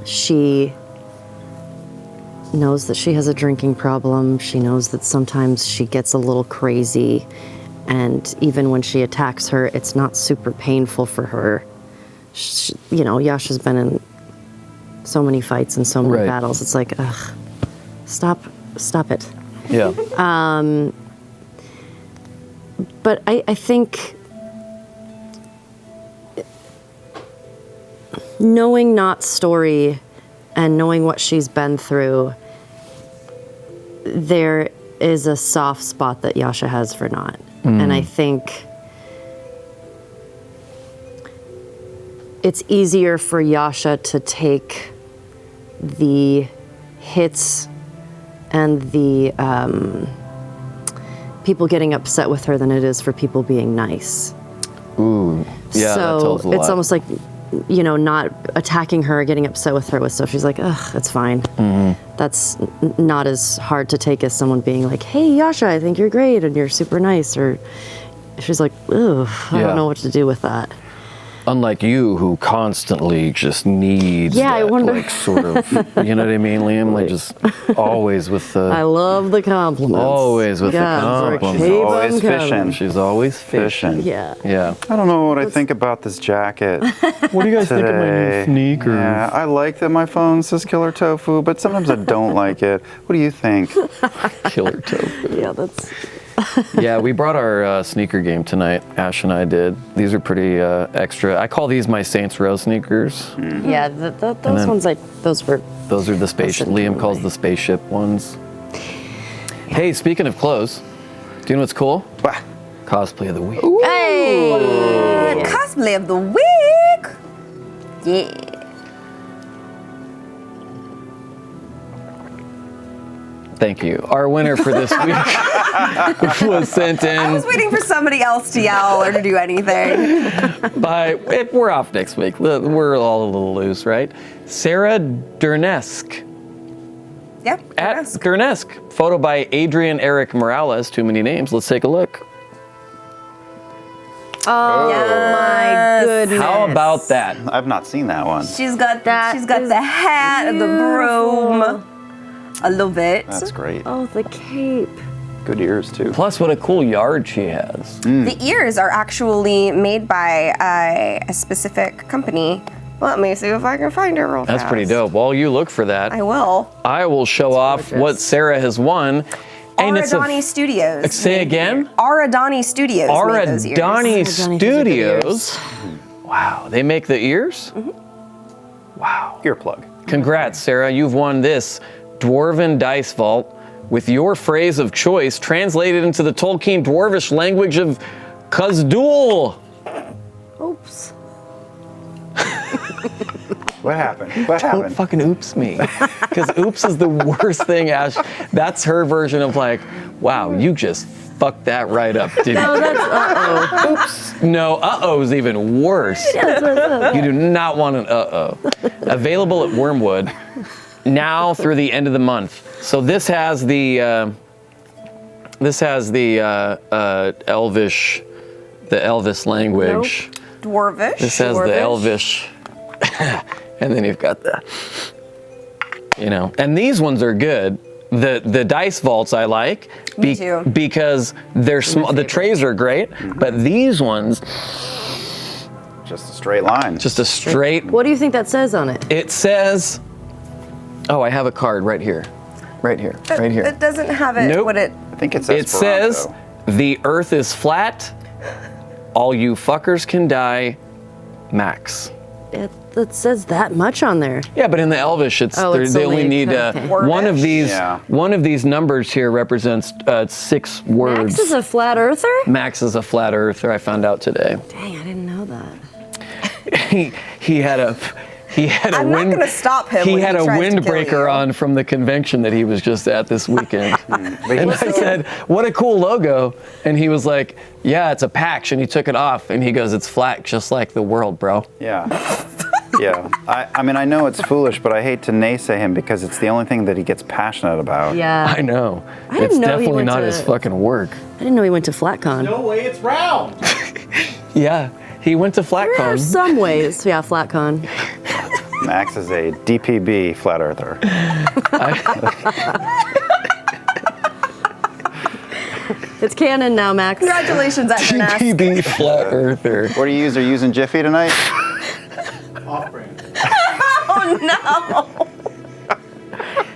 [SPEAKER 4] she knows that she has a drinking problem. She knows that sometimes she gets a little crazy. And even when she attacks her, it's not super painful for her. You know, Yasha's been in so many fights and so many
[SPEAKER 1] Right.
[SPEAKER 4] battles. It's like, ugh, stop it.
[SPEAKER 1] Yeah.
[SPEAKER 4] But I think knowing Nott's story and knowing what she's been through, there is a soft spot that Yasha has for Nott. And I think it's easier for Yasha to take the hits and the people getting upset with her than it is for people being nice.
[SPEAKER 1] Ooh. Yeah,
[SPEAKER 4] So
[SPEAKER 1] that tells a lot.
[SPEAKER 4] it's almost like, you know, not attacking her, getting upset with her with stuff. She's like, ugh, it's fine. That's not as hard to take as someone being like, hey, Yasha, I think you're great and you're super nice. Or she's like, ugh, I
[SPEAKER 1] Yeah.
[SPEAKER 4] don't know what to do with that.
[SPEAKER 1] Unlike you, who constantly just needs
[SPEAKER 4] Yeah, I
[SPEAKER 1] that,
[SPEAKER 4] wonder-
[SPEAKER 1] like, sort of, you know what I mean, Liam? Like, just always with the...
[SPEAKER 4] I love the compliments.
[SPEAKER 1] Always with the
[SPEAKER 4] God,
[SPEAKER 1] compliments.
[SPEAKER 4] keep 'em
[SPEAKER 3] Always
[SPEAKER 4] coming.
[SPEAKER 3] fishing.
[SPEAKER 1] She's always fishing.
[SPEAKER 3] Fishing.
[SPEAKER 4] Yeah.
[SPEAKER 1] Yeah.
[SPEAKER 3] I don't know what I think about this jacket
[SPEAKER 1] What do you guys think of my new
[SPEAKER 3] today.
[SPEAKER 1] sneakers?
[SPEAKER 3] Yeah, I like that my phone says Killer Tofu, but sometimes I don't like it. What do you think?
[SPEAKER 1] Killer tofu.
[SPEAKER 4] Yeah, that's.
[SPEAKER 1] Yeah, we brought our sneaker game tonight. Ash and I did. These are pretty extra. I call these my Saints Row sneakers.
[SPEAKER 4] Yeah, those
[SPEAKER 1] then-
[SPEAKER 4] ones, those were.
[SPEAKER 1] Those are the spaceship.
[SPEAKER 4] Listen to
[SPEAKER 1] Liam calls
[SPEAKER 4] me.
[SPEAKER 1] the spaceship ones. Hey, speaking of clothes, do you know what's cool?
[SPEAKER 3] Bah.
[SPEAKER 1] Cosplay of the week.
[SPEAKER 4] Hey!
[SPEAKER 2] Cosplay of the week. Yeah.
[SPEAKER 1] Thank you. Our winner for this week was sent
[SPEAKER 2] I was
[SPEAKER 1] in
[SPEAKER 2] waiting for somebody else to yell or to do anything.
[SPEAKER 1] by, we're off next week. We're all a little loose, right? Sarah Dernesk.
[SPEAKER 2] Yep.
[SPEAKER 1] At Dernesk. Photo by Adrian Eric Morales. Too many names. Let's take a look.
[SPEAKER 4] Oh my goodness.
[SPEAKER 1] How about that?
[SPEAKER 3] I've not seen that one.
[SPEAKER 2] She's got
[SPEAKER 4] That
[SPEAKER 2] she's got
[SPEAKER 4] is
[SPEAKER 2] the hat and the broom. I love it.
[SPEAKER 3] That's great.
[SPEAKER 4] Oh, the cape.
[SPEAKER 3] Good ears, too.
[SPEAKER 1] Plus, what a cool yard she has.
[SPEAKER 2] The ears are actually made by a specific company. Let me see if I can find it real fast.
[SPEAKER 1] That's pretty dope. While you look for that,
[SPEAKER 2] I will.
[SPEAKER 1] I will show off
[SPEAKER 4] gorgeous.
[SPEAKER 1] what Sarah has won. And it's
[SPEAKER 2] Aradani Studios.
[SPEAKER 1] Say again?
[SPEAKER 2] Aradani Studios made those ears.
[SPEAKER 1] Aradani
[SPEAKER 4] Aradani did the ears.
[SPEAKER 1] Studios. Wow, they make the ears? Wow.
[SPEAKER 3] Earplug.
[SPEAKER 1] Congrats, Sarah. You've won this Dwarven Dice Vault with your phrase of choice translated into the Tolkien Dwarvish language of Khazd-dûl.
[SPEAKER 4] Oops.
[SPEAKER 3] What happened? What
[SPEAKER 1] Don't
[SPEAKER 3] happened?
[SPEAKER 1] fucking oops me. Because oops is the worst thing, Ash. That's her version of like, wow, you just fucked that right up, didn't
[SPEAKER 4] Oh,
[SPEAKER 1] you?
[SPEAKER 4] that's uh-oh.
[SPEAKER 1] Oops. No, uh-oh is even worse. You do not want an uh-oh. Available at Wormwood now through the end of the month. So this has the This has the Elvish, the Elvis language.
[SPEAKER 2] Dwarvish.
[SPEAKER 1] This has the Elvish, and then you've got the, and these ones are good. The dice vaults I like
[SPEAKER 2] Me too.
[SPEAKER 1] because they're small. The trays are great, but these ones,
[SPEAKER 3] Just a straight line.
[SPEAKER 1] just a straight.
[SPEAKER 4] What do you think that says on it?
[SPEAKER 1] It says, oh, I have a card right here, right here, right here.
[SPEAKER 2] It doesn't have it.
[SPEAKER 1] Nope.
[SPEAKER 2] What it?
[SPEAKER 3] I think it's
[SPEAKER 1] It says, the earth is flat, all you fuckers can die, Max.
[SPEAKER 4] It says that much on there.
[SPEAKER 1] Yeah, but in the Elvish, they only need
[SPEAKER 4] okay.
[SPEAKER 1] one of
[SPEAKER 2] Dwarvish?
[SPEAKER 1] these.
[SPEAKER 3] Yeah.
[SPEAKER 1] One of these numbers here represents 6 words.
[SPEAKER 4] Max is a flat earther?
[SPEAKER 1] Max is a flat earther. I found out today.
[SPEAKER 4] Dang, I didn't know that.
[SPEAKER 1] He had a
[SPEAKER 2] I'm not
[SPEAKER 1] wind.
[SPEAKER 2] gonna stop him.
[SPEAKER 1] He
[SPEAKER 2] when
[SPEAKER 1] had a
[SPEAKER 2] tries to kill
[SPEAKER 1] windbreaker
[SPEAKER 2] you.
[SPEAKER 1] on from the convention that he was just at this weekend.
[SPEAKER 3] But
[SPEAKER 1] And
[SPEAKER 3] he's
[SPEAKER 1] I said, "What a cool logo!" And he was like, "Yeah, it's a patch." And he took it off, and he goes, "It's flat, just like the world, bro."
[SPEAKER 3] Yeah. Yeah. I mean, I know it's foolish, but I hate to naysay him because it's the only thing that he gets passionate about.
[SPEAKER 4] Yeah.
[SPEAKER 1] I know.
[SPEAKER 4] I didn't
[SPEAKER 1] It's
[SPEAKER 4] know he
[SPEAKER 1] definitely
[SPEAKER 4] went
[SPEAKER 1] not
[SPEAKER 4] to-
[SPEAKER 1] his fucking work.
[SPEAKER 4] I didn't know he went to FlatCon.
[SPEAKER 5] No way, it's round.
[SPEAKER 1] Yeah, he went to
[SPEAKER 4] There are
[SPEAKER 1] FlatCon.
[SPEAKER 4] some ways. Yeah, FlatCon.
[SPEAKER 3] Max is a DPB flat earther.
[SPEAKER 4] It's canon now, Max.
[SPEAKER 2] Congratulations, Etnask.
[SPEAKER 1] TPB flat earther.
[SPEAKER 3] What are you using? Are you using Jiffy tonight?
[SPEAKER 5] Off-brand.
[SPEAKER 2] Oh no!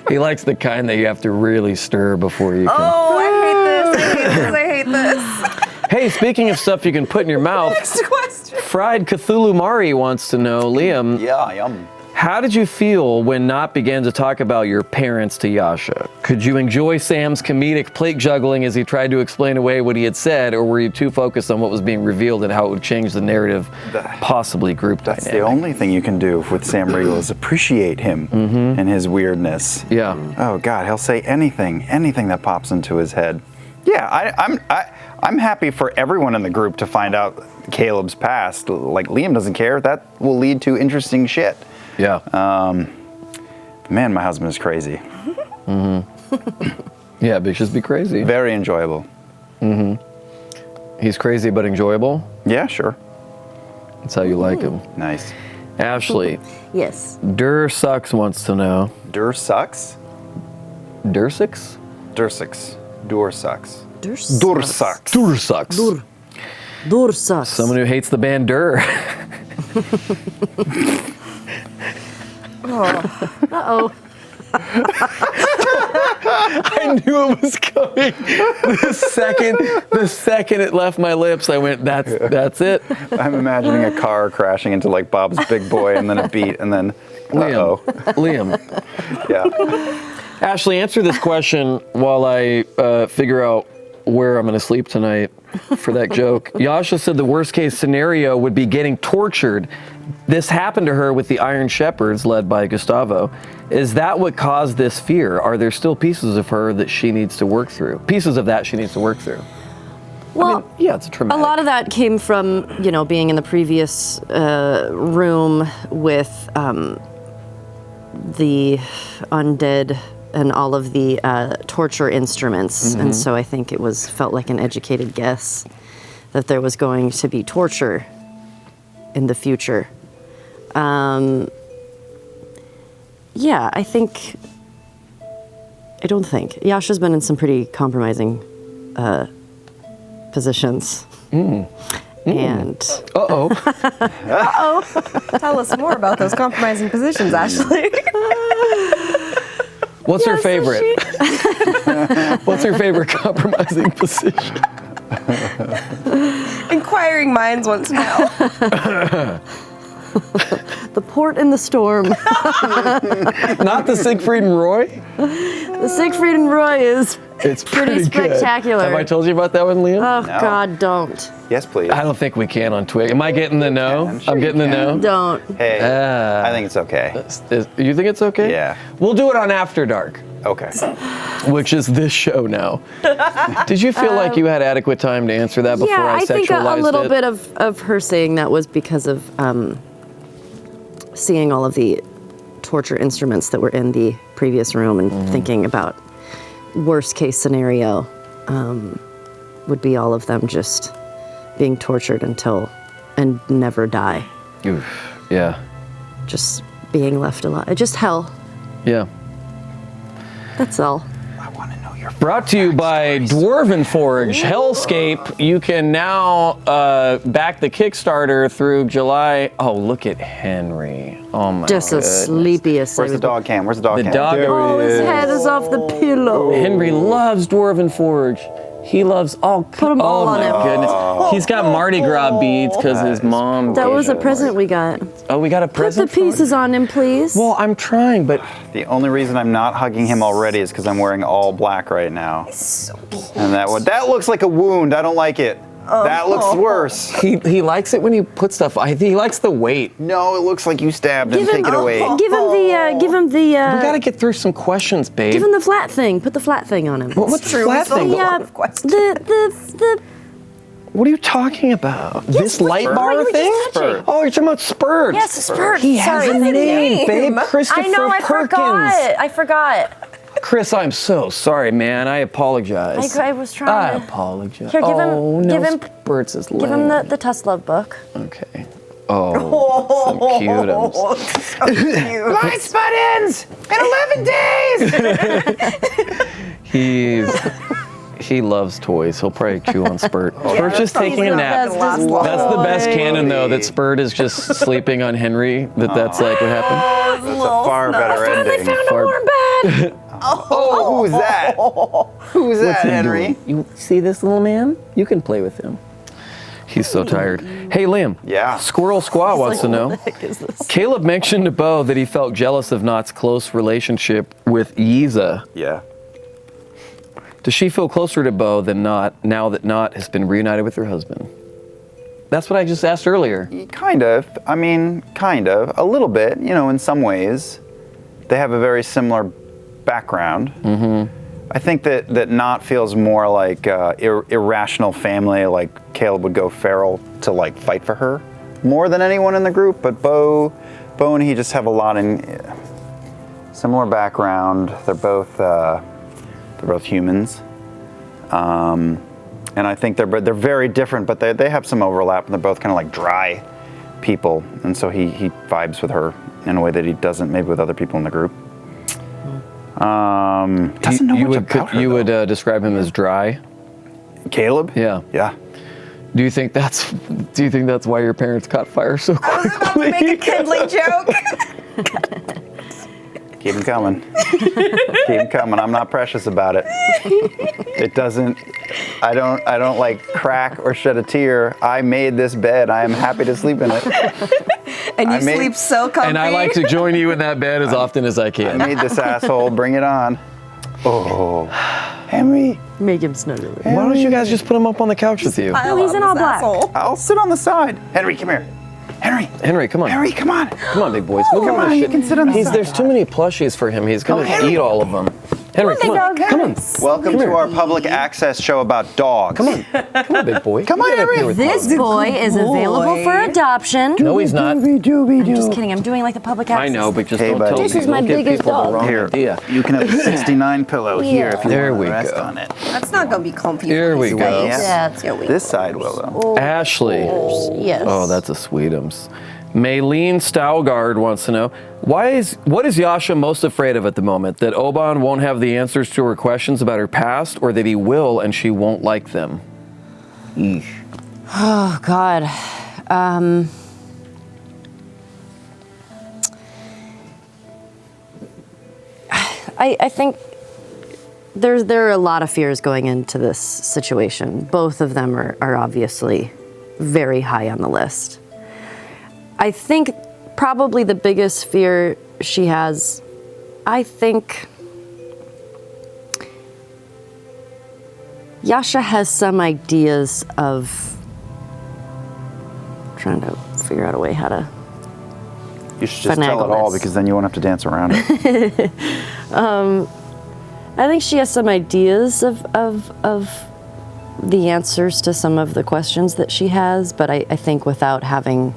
[SPEAKER 1] He likes the kind that you have to really stir before you can.
[SPEAKER 2] Oh, I hate this. I hate this. I hate this.
[SPEAKER 1] Hey, speaking of stuff you can put in your mouth,
[SPEAKER 2] Next question.
[SPEAKER 1] Fried Cthulhu Mari wants to know, Liam,
[SPEAKER 3] Yeah, yum.
[SPEAKER 1] how did you feel when Knott began to talk about your parents to Yasha? Could you enjoy Sam's comedic plate juggling as he tried to explain away what he had said, or were you too focused on what was being revealed and how it would change the narrative, possibly group
[SPEAKER 3] That's
[SPEAKER 1] dynamic?
[SPEAKER 3] the only thing you can do with Sam Riegel is appreciate him and his weirdness.
[SPEAKER 1] Yeah.
[SPEAKER 3] Oh God, he'll say anything that pops into his head. Yeah, I'm happy for everyone in the group to find out Caleb's past. Like Liam doesn't care. That will lead to interesting shit.
[SPEAKER 1] Yeah.
[SPEAKER 3] Man, my husband is crazy.
[SPEAKER 1] Yeah, bitches be crazy.
[SPEAKER 3] Very enjoyable.
[SPEAKER 1] He's crazy but enjoyable.
[SPEAKER 3] Yeah, sure.
[SPEAKER 1] That's how you like him.
[SPEAKER 3] Nice.
[SPEAKER 1] Ashley,
[SPEAKER 4] Yes.
[SPEAKER 1] Dur Sucks wants to know.
[SPEAKER 3] Dur sucks.
[SPEAKER 1] Dursix?
[SPEAKER 3] Dursix. Dur sucks.
[SPEAKER 4] Dur
[SPEAKER 3] Dur sucks.
[SPEAKER 1] Dur Sucks.
[SPEAKER 4] Dur sucks.
[SPEAKER 1] Someone who hates the band Dur.
[SPEAKER 4] Uh-oh.
[SPEAKER 1] I knew it was coming. The second it left my lips, I went, that's it.
[SPEAKER 3] I'm imagining a car crashing into like Bob's Big Boy and then a beat and then uh-oh.
[SPEAKER 1] Liam.
[SPEAKER 3] Yeah.
[SPEAKER 1] Ashley, answer this question while I figure out where I'm going to sleep tonight for that joke. Yasha said the worst case scenario would be getting tortured. This happened to her with the Iron Shepherds led by Gustavo. Is that what caused this fear? Are there still pieces of her that she needs to work through? Pieces of that she needs to work through.
[SPEAKER 4] Well,
[SPEAKER 1] Yeah, it's a traumatic.
[SPEAKER 4] a lot of that came from, being in the previous room with the undead and all of the torture instruments. And so I think it felt like an educated guess that there was going to be torture in the future. I don't think. Yasha's been in some pretty compromising positions. And
[SPEAKER 1] Uh-oh.
[SPEAKER 2] Tell us more about those compromising positions, Ashley.
[SPEAKER 1] What's her
[SPEAKER 4] so
[SPEAKER 1] favorite? What's her favorite compromising position?
[SPEAKER 2] Inquiring minds want to know.
[SPEAKER 4] the port in the storm.
[SPEAKER 1] Not the Siegfried and Roy?
[SPEAKER 4] The Siegfried and Roy is
[SPEAKER 1] It's
[SPEAKER 4] pretty
[SPEAKER 1] good.
[SPEAKER 4] spectacular.
[SPEAKER 1] Have I told you about that one, Liam?
[SPEAKER 4] Oh,
[SPEAKER 3] No.
[SPEAKER 4] God, don't.
[SPEAKER 3] Yes, please.
[SPEAKER 1] I don't think we can on Twig. Am I getting the no?
[SPEAKER 3] can. Sure
[SPEAKER 1] I'm getting the
[SPEAKER 3] you
[SPEAKER 1] no.
[SPEAKER 3] can.
[SPEAKER 4] Don't.
[SPEAKER 3] Hey, I think it's okay.
[SPEAKER 1] You think it's okay?
[SPEAKER 3] Yeah.
[SPEAKER 1] We'll do it on After Dark,
[SPEAKER 3] Okay.
[SPEAKER 1] which is this show now. Did you feel like you had adequate time to answer that before
[SPEAKER 4] Yeah,
[SPEAKER 1] I
[SPEAKER 4] I think
[SPEAKER 1] sexualized
[SPEAKER 4] a little
[SPEAKER 1] it?
[SPEAKER 4] bit of her saying that was because of seeing all of the torture instruments that were in the previous room and thinking about worst case scenario. would be all of them just being tortured and never die.
[SPEAKER 1] Oof. Yeah.
[SPEAKER 4] Just being left alive. Just hell.
[SPEAKER 1] Yeah.
[SPEAKER 4] That's all.
[SPEAKER 3] I want to know your.
[SPEAKER 1] Brought to you by Dwarven Forge Hellscape. You can now back the Kickstarter through July. Oh, look at Henry. Oh my
[SPEAKER 4] Just
[SPEAKER 1] goodness.
[SPEAKER 4] the sleepiest.
[SPEAKER 3] Where's the dog cam? Where's the dog
[SPEAKER 1] The
[SPEAKER 3] cam?
[SPEAKER 1] dog-
[SPEAKER 3] There
[SPEAKER 4] Oh,
[SPEAKER 3] he
[SPEAKER 4] his
[SPEAKER 3] is.
[SPEAKER 4] head is off the pillow.
[SPEAKER 1] Henry loves Dwarven Forge. He loves
[SPEAKER 4] Put 'em all
[SPEAKER 1] oh
[SPEAKER 4] on
[SPEAKER 1] my
[SPEAKER 4] him.
[SPEAKER 1] goodness. He's got Mardi Gras beads because his mom.
[SPEAKER 4] That was a
[SPEAKER 1] gave him.
[SPEAKER 4] present we got.
[SPEAKER 1] Oh, we got a
[SPEAKER 4] Put
[SPEAKER 1] present.
[SPEAKER 4] the
[SPEAKER 1] for him?
[SPEAKER 4] pieces on him, please.
[SPEAKER 1] Well, I'm trying, but
[SPEAKER 3] The only reason I'm not hugging him already is because I'm wearing all black right now.
[SPEAKER 2] So cute.
[SPEAKER 3] And that looks like a wound. I don't like it. That looks worse.
[SPEAKER 1] he likes it when you put stuff. He likes the weight.
[SPEAKER 3] No, it looks like you stabbed him. Take it away.
[SPEAKER 4] Give him the.
[SPEAKER 1] We gotta get through some questions, babe.
[SPEAKER 4] Give him the flat thing. Put the flat thing on him.
[SPEAKER 1] What's the
[SPEAKER 2] True,
[SPEAKER 1] flat
[SPEAKER 2] it's a
[SPEAKER 1] thing?
[SPEAKER 2] lot of questions.
[SPEAKER 4] The
[SPEAKER 1] What are you talking about? This light
[SPEAKER 3] Spurt.
[SPEAKER 1] bar
[SPEAKER 2] What were you
[SPEAKER 1] thing?
[SPEAKER 2] just touching?
[SPEAKER 1] Oh, you're talking about Spurt.
[SPEAKER 4] Yes, Spurt.
[SPEAKER 1] He has
[SPEAKER 4] Sorry.
[SPEAKER 1] a
[SPEAKER 4] That's a
[SPEAKER 1] name,
[SPEAKER 2] name.
[SPEAKER 1] babe. Christopher
[SPEAKER 4] I know. I
[SPEAKER 1] Perkins.
[SPEAKER 4] forgot. I forgot.
[SPEAKER 1] Chris, I'm so sorry, man. I apologize.
[SPEAKER 4] I was trying
[SPEAKER 1] I
[SPEAKER 4] to.
[SPEAKER 1] apologize.
[SPEAKER 4] Here, give him-
[SPEAKER 1] oh, no,
[SPEAKER 4] give him-
[SPEAKER 1] Spurts is lame.
[SPEAKER 4] Give him the Tusk Love book.
[SPEAKER 1] Okay. Oh, some cute.
[SPEAKER 2] So cute.
[SPEAKER 3] My buttons in 11 days.
[SPEAKER 1] He loves toys. He'll probably chew on Spurt. Spurt's just taking a
[SPEAKER 2] not
[SPEAKER 1] nap.
[SPEAKER 2] gonna last long.
[SPEAKER 1] That's the best canon, though, that Spurt is just sleeping on Henry. That's like what happened.
[SPEAKER 3] That's a far better ending.
[SPEAKER 1] Far-
[SPEAKER 3] Oh, who's that? Who's that, Henry?
[SPEAKER 1] You see this little man? You can play with him. He's so tired. Hey, Liam.
[SPEAKER 3] Yeah.
[SPEAKER 1] Squirrel Squaw wants to know. Caleb mentioned to Bo that he felt jealous of Not's close relationship with Yiza.
[SPEAKER 3] Yeah.
[SPEAKER 1] Does she feel closer to Bo than Not now that Not has been reunited with her husband? That's what I just asked earlier.
[SPEAKER 3] Kind of. I mean, kind of. A little bit, in some ways. They have a very similar background. Mm-hmm. I think that Not feels more like irrational family, like Caleb would go feral to like fight for her more than anyone in the group, but Bo and he just have a lot in similar background. They're both humans. And I think they're very different, but they have some overlap, and they're both kind of like dry people, and so he vibes with her in a way that he doesn't maybe with other people in the group. Doesn't know much about her,
[SPEAKER 1] You
[SPEAKER 3] though.
[SPEAKER 1] would describe him as dry.
[SPEAKER 3] Caleb?
[SPEAKER 1] Yeah.
[SPEAKER 3] Yeah.
[SPEAKER 1] Do you think that's why your parents caught fire so
[SPEAKER 2] I was about to
[SPEAKER 1] quickly?
[SPEAKER 2] make a kindling joke.
[SPEAKER 3] Keep him coming. Keep him coming. I'm not precious about it. I don't like crack or shed a tear. I made this bed. I am happy to sleep in it.
[SPEAKER 2] And you
[SPEAKER 3] I made-
[SPEAKER 2] sleep so comfy.
[SPEAKER 1] And I like to join you in that bed as often as I
[SPEAKER 3] I
[SPEAKER 1] can.
[SPEAKER 3] made this asshole. Bring it on. Oh, Henry.
[SPEAKER 4] Make him snuggle.
[SPEAKER 1] Why don't you guys just put him up on the couch with you?
[SPEAKER 2] Pile
[SPEAKER 4] he's
[SPEAKER 2] on
[SPEAKER 4] in all
[SPEAKER 2] this
[SPEAKER 4] black.
[SPEAKER 2] asshole.
[SPEAKER 3] I'll sit on the side. Henry, come here. Henry.
[SPEAKER 1] Henry, come on.
[SPEAKER 3] Henry, come on.
[SPEAKER 1] Come on, big boys. Move
[SPEAKER 3] Come
[SPEAKER 1] over
[SPEAKER 3] on,
[SPEAKER 1] this
[SPEAKER 3] you
[SPEAKER 1] shit.
[SPEAKER 3] can sit on the side.
[SPEAKER 1] There's too many plushies for him. He's gonna
[SPEAKER 3] Henry.
[SPEAKER 1] eat all of them. Henry, come on. Come on.
[SPEAKER 3] Welcome to our public access show about dogs.
[SPEAKER 1] Come on. Come on, big boy.
[SPEAKER 3] Come on,
[SPEAKER 1] Get up
[SPEAKER 3] Henry.
[SPEAKER 1] here with
[SPEAKER 4] This
[SPEAKER 1] me.
[SPEAKER 4] boy is available for adoption.
[SPEAKER 1] No, he's not.
[SPEAKER 4] I'm just kidding. I'm doing like the public access.
[SPEAKER 1] I know, but just
[SPEAKER 3] Hey,
[SPEAKER 1] don't
[SPEAKER 3] buddy.
[SPEAKER 1] tell
[SPEAKER 3] This
[SPEAKER 1] people.
[SPEAKER 4] is my
[SPEAKER 1] Don't give
[SPEAKER 4] biggest
[SPEAKER 1] people the
[SPEAKER 4] dog.
[SPEAKER 1] wrong
[SPEAKER 3] Here,
[SPEAKER 1] idea.
[SPEAKER 3] you can have the 69 pillow here if you
[SPEAKER 1] There
[SPEAKER 3] want
[SPEAKER 1] we
[SPEAKER 3] to rest
[SPEAKER 1] go.
[SPEAKER 3] on it.
[SPEAKER 2] That's not gonna be comfy.
[SPEAKER 1] Here
[SPEAKER 2] for
[SPEAKER 1] we
[SPEAKER 2] these
[SPEAKER 1] go.
[SPEAKER 2] guys.
[SPEAKER 3] Yeah.
[SPEAKER 2] Yeah, we
[SPEAKER 3] This side will, though.
[SPEAKER 1] Ashley.
[SPEAKER 4] Yes.
[SPEAKER 1] Oh, that's a sweetums. Maylene Staugard wants to know, what is Yasha most afraid of at the moment? That Oban won't have the answers to her questions about her past, or that he will and she won't like them? Eesh.
[SPEAKER 4] Oh God. I think there are a lot of fears going into this situation. Both of them are obviously very high on the list. I think probably the biggest fear she has, I think Yasha has some ideas of trying to figure out a way how to.
[SPEAKER 3] You should just tell it all
[SPEAKER 4] this.
[SPEAKER 3] because then you won't have to dance around it.
[SPEAKER 4] I think she has some ideas of the answers to some of the questions that she has, but I think without having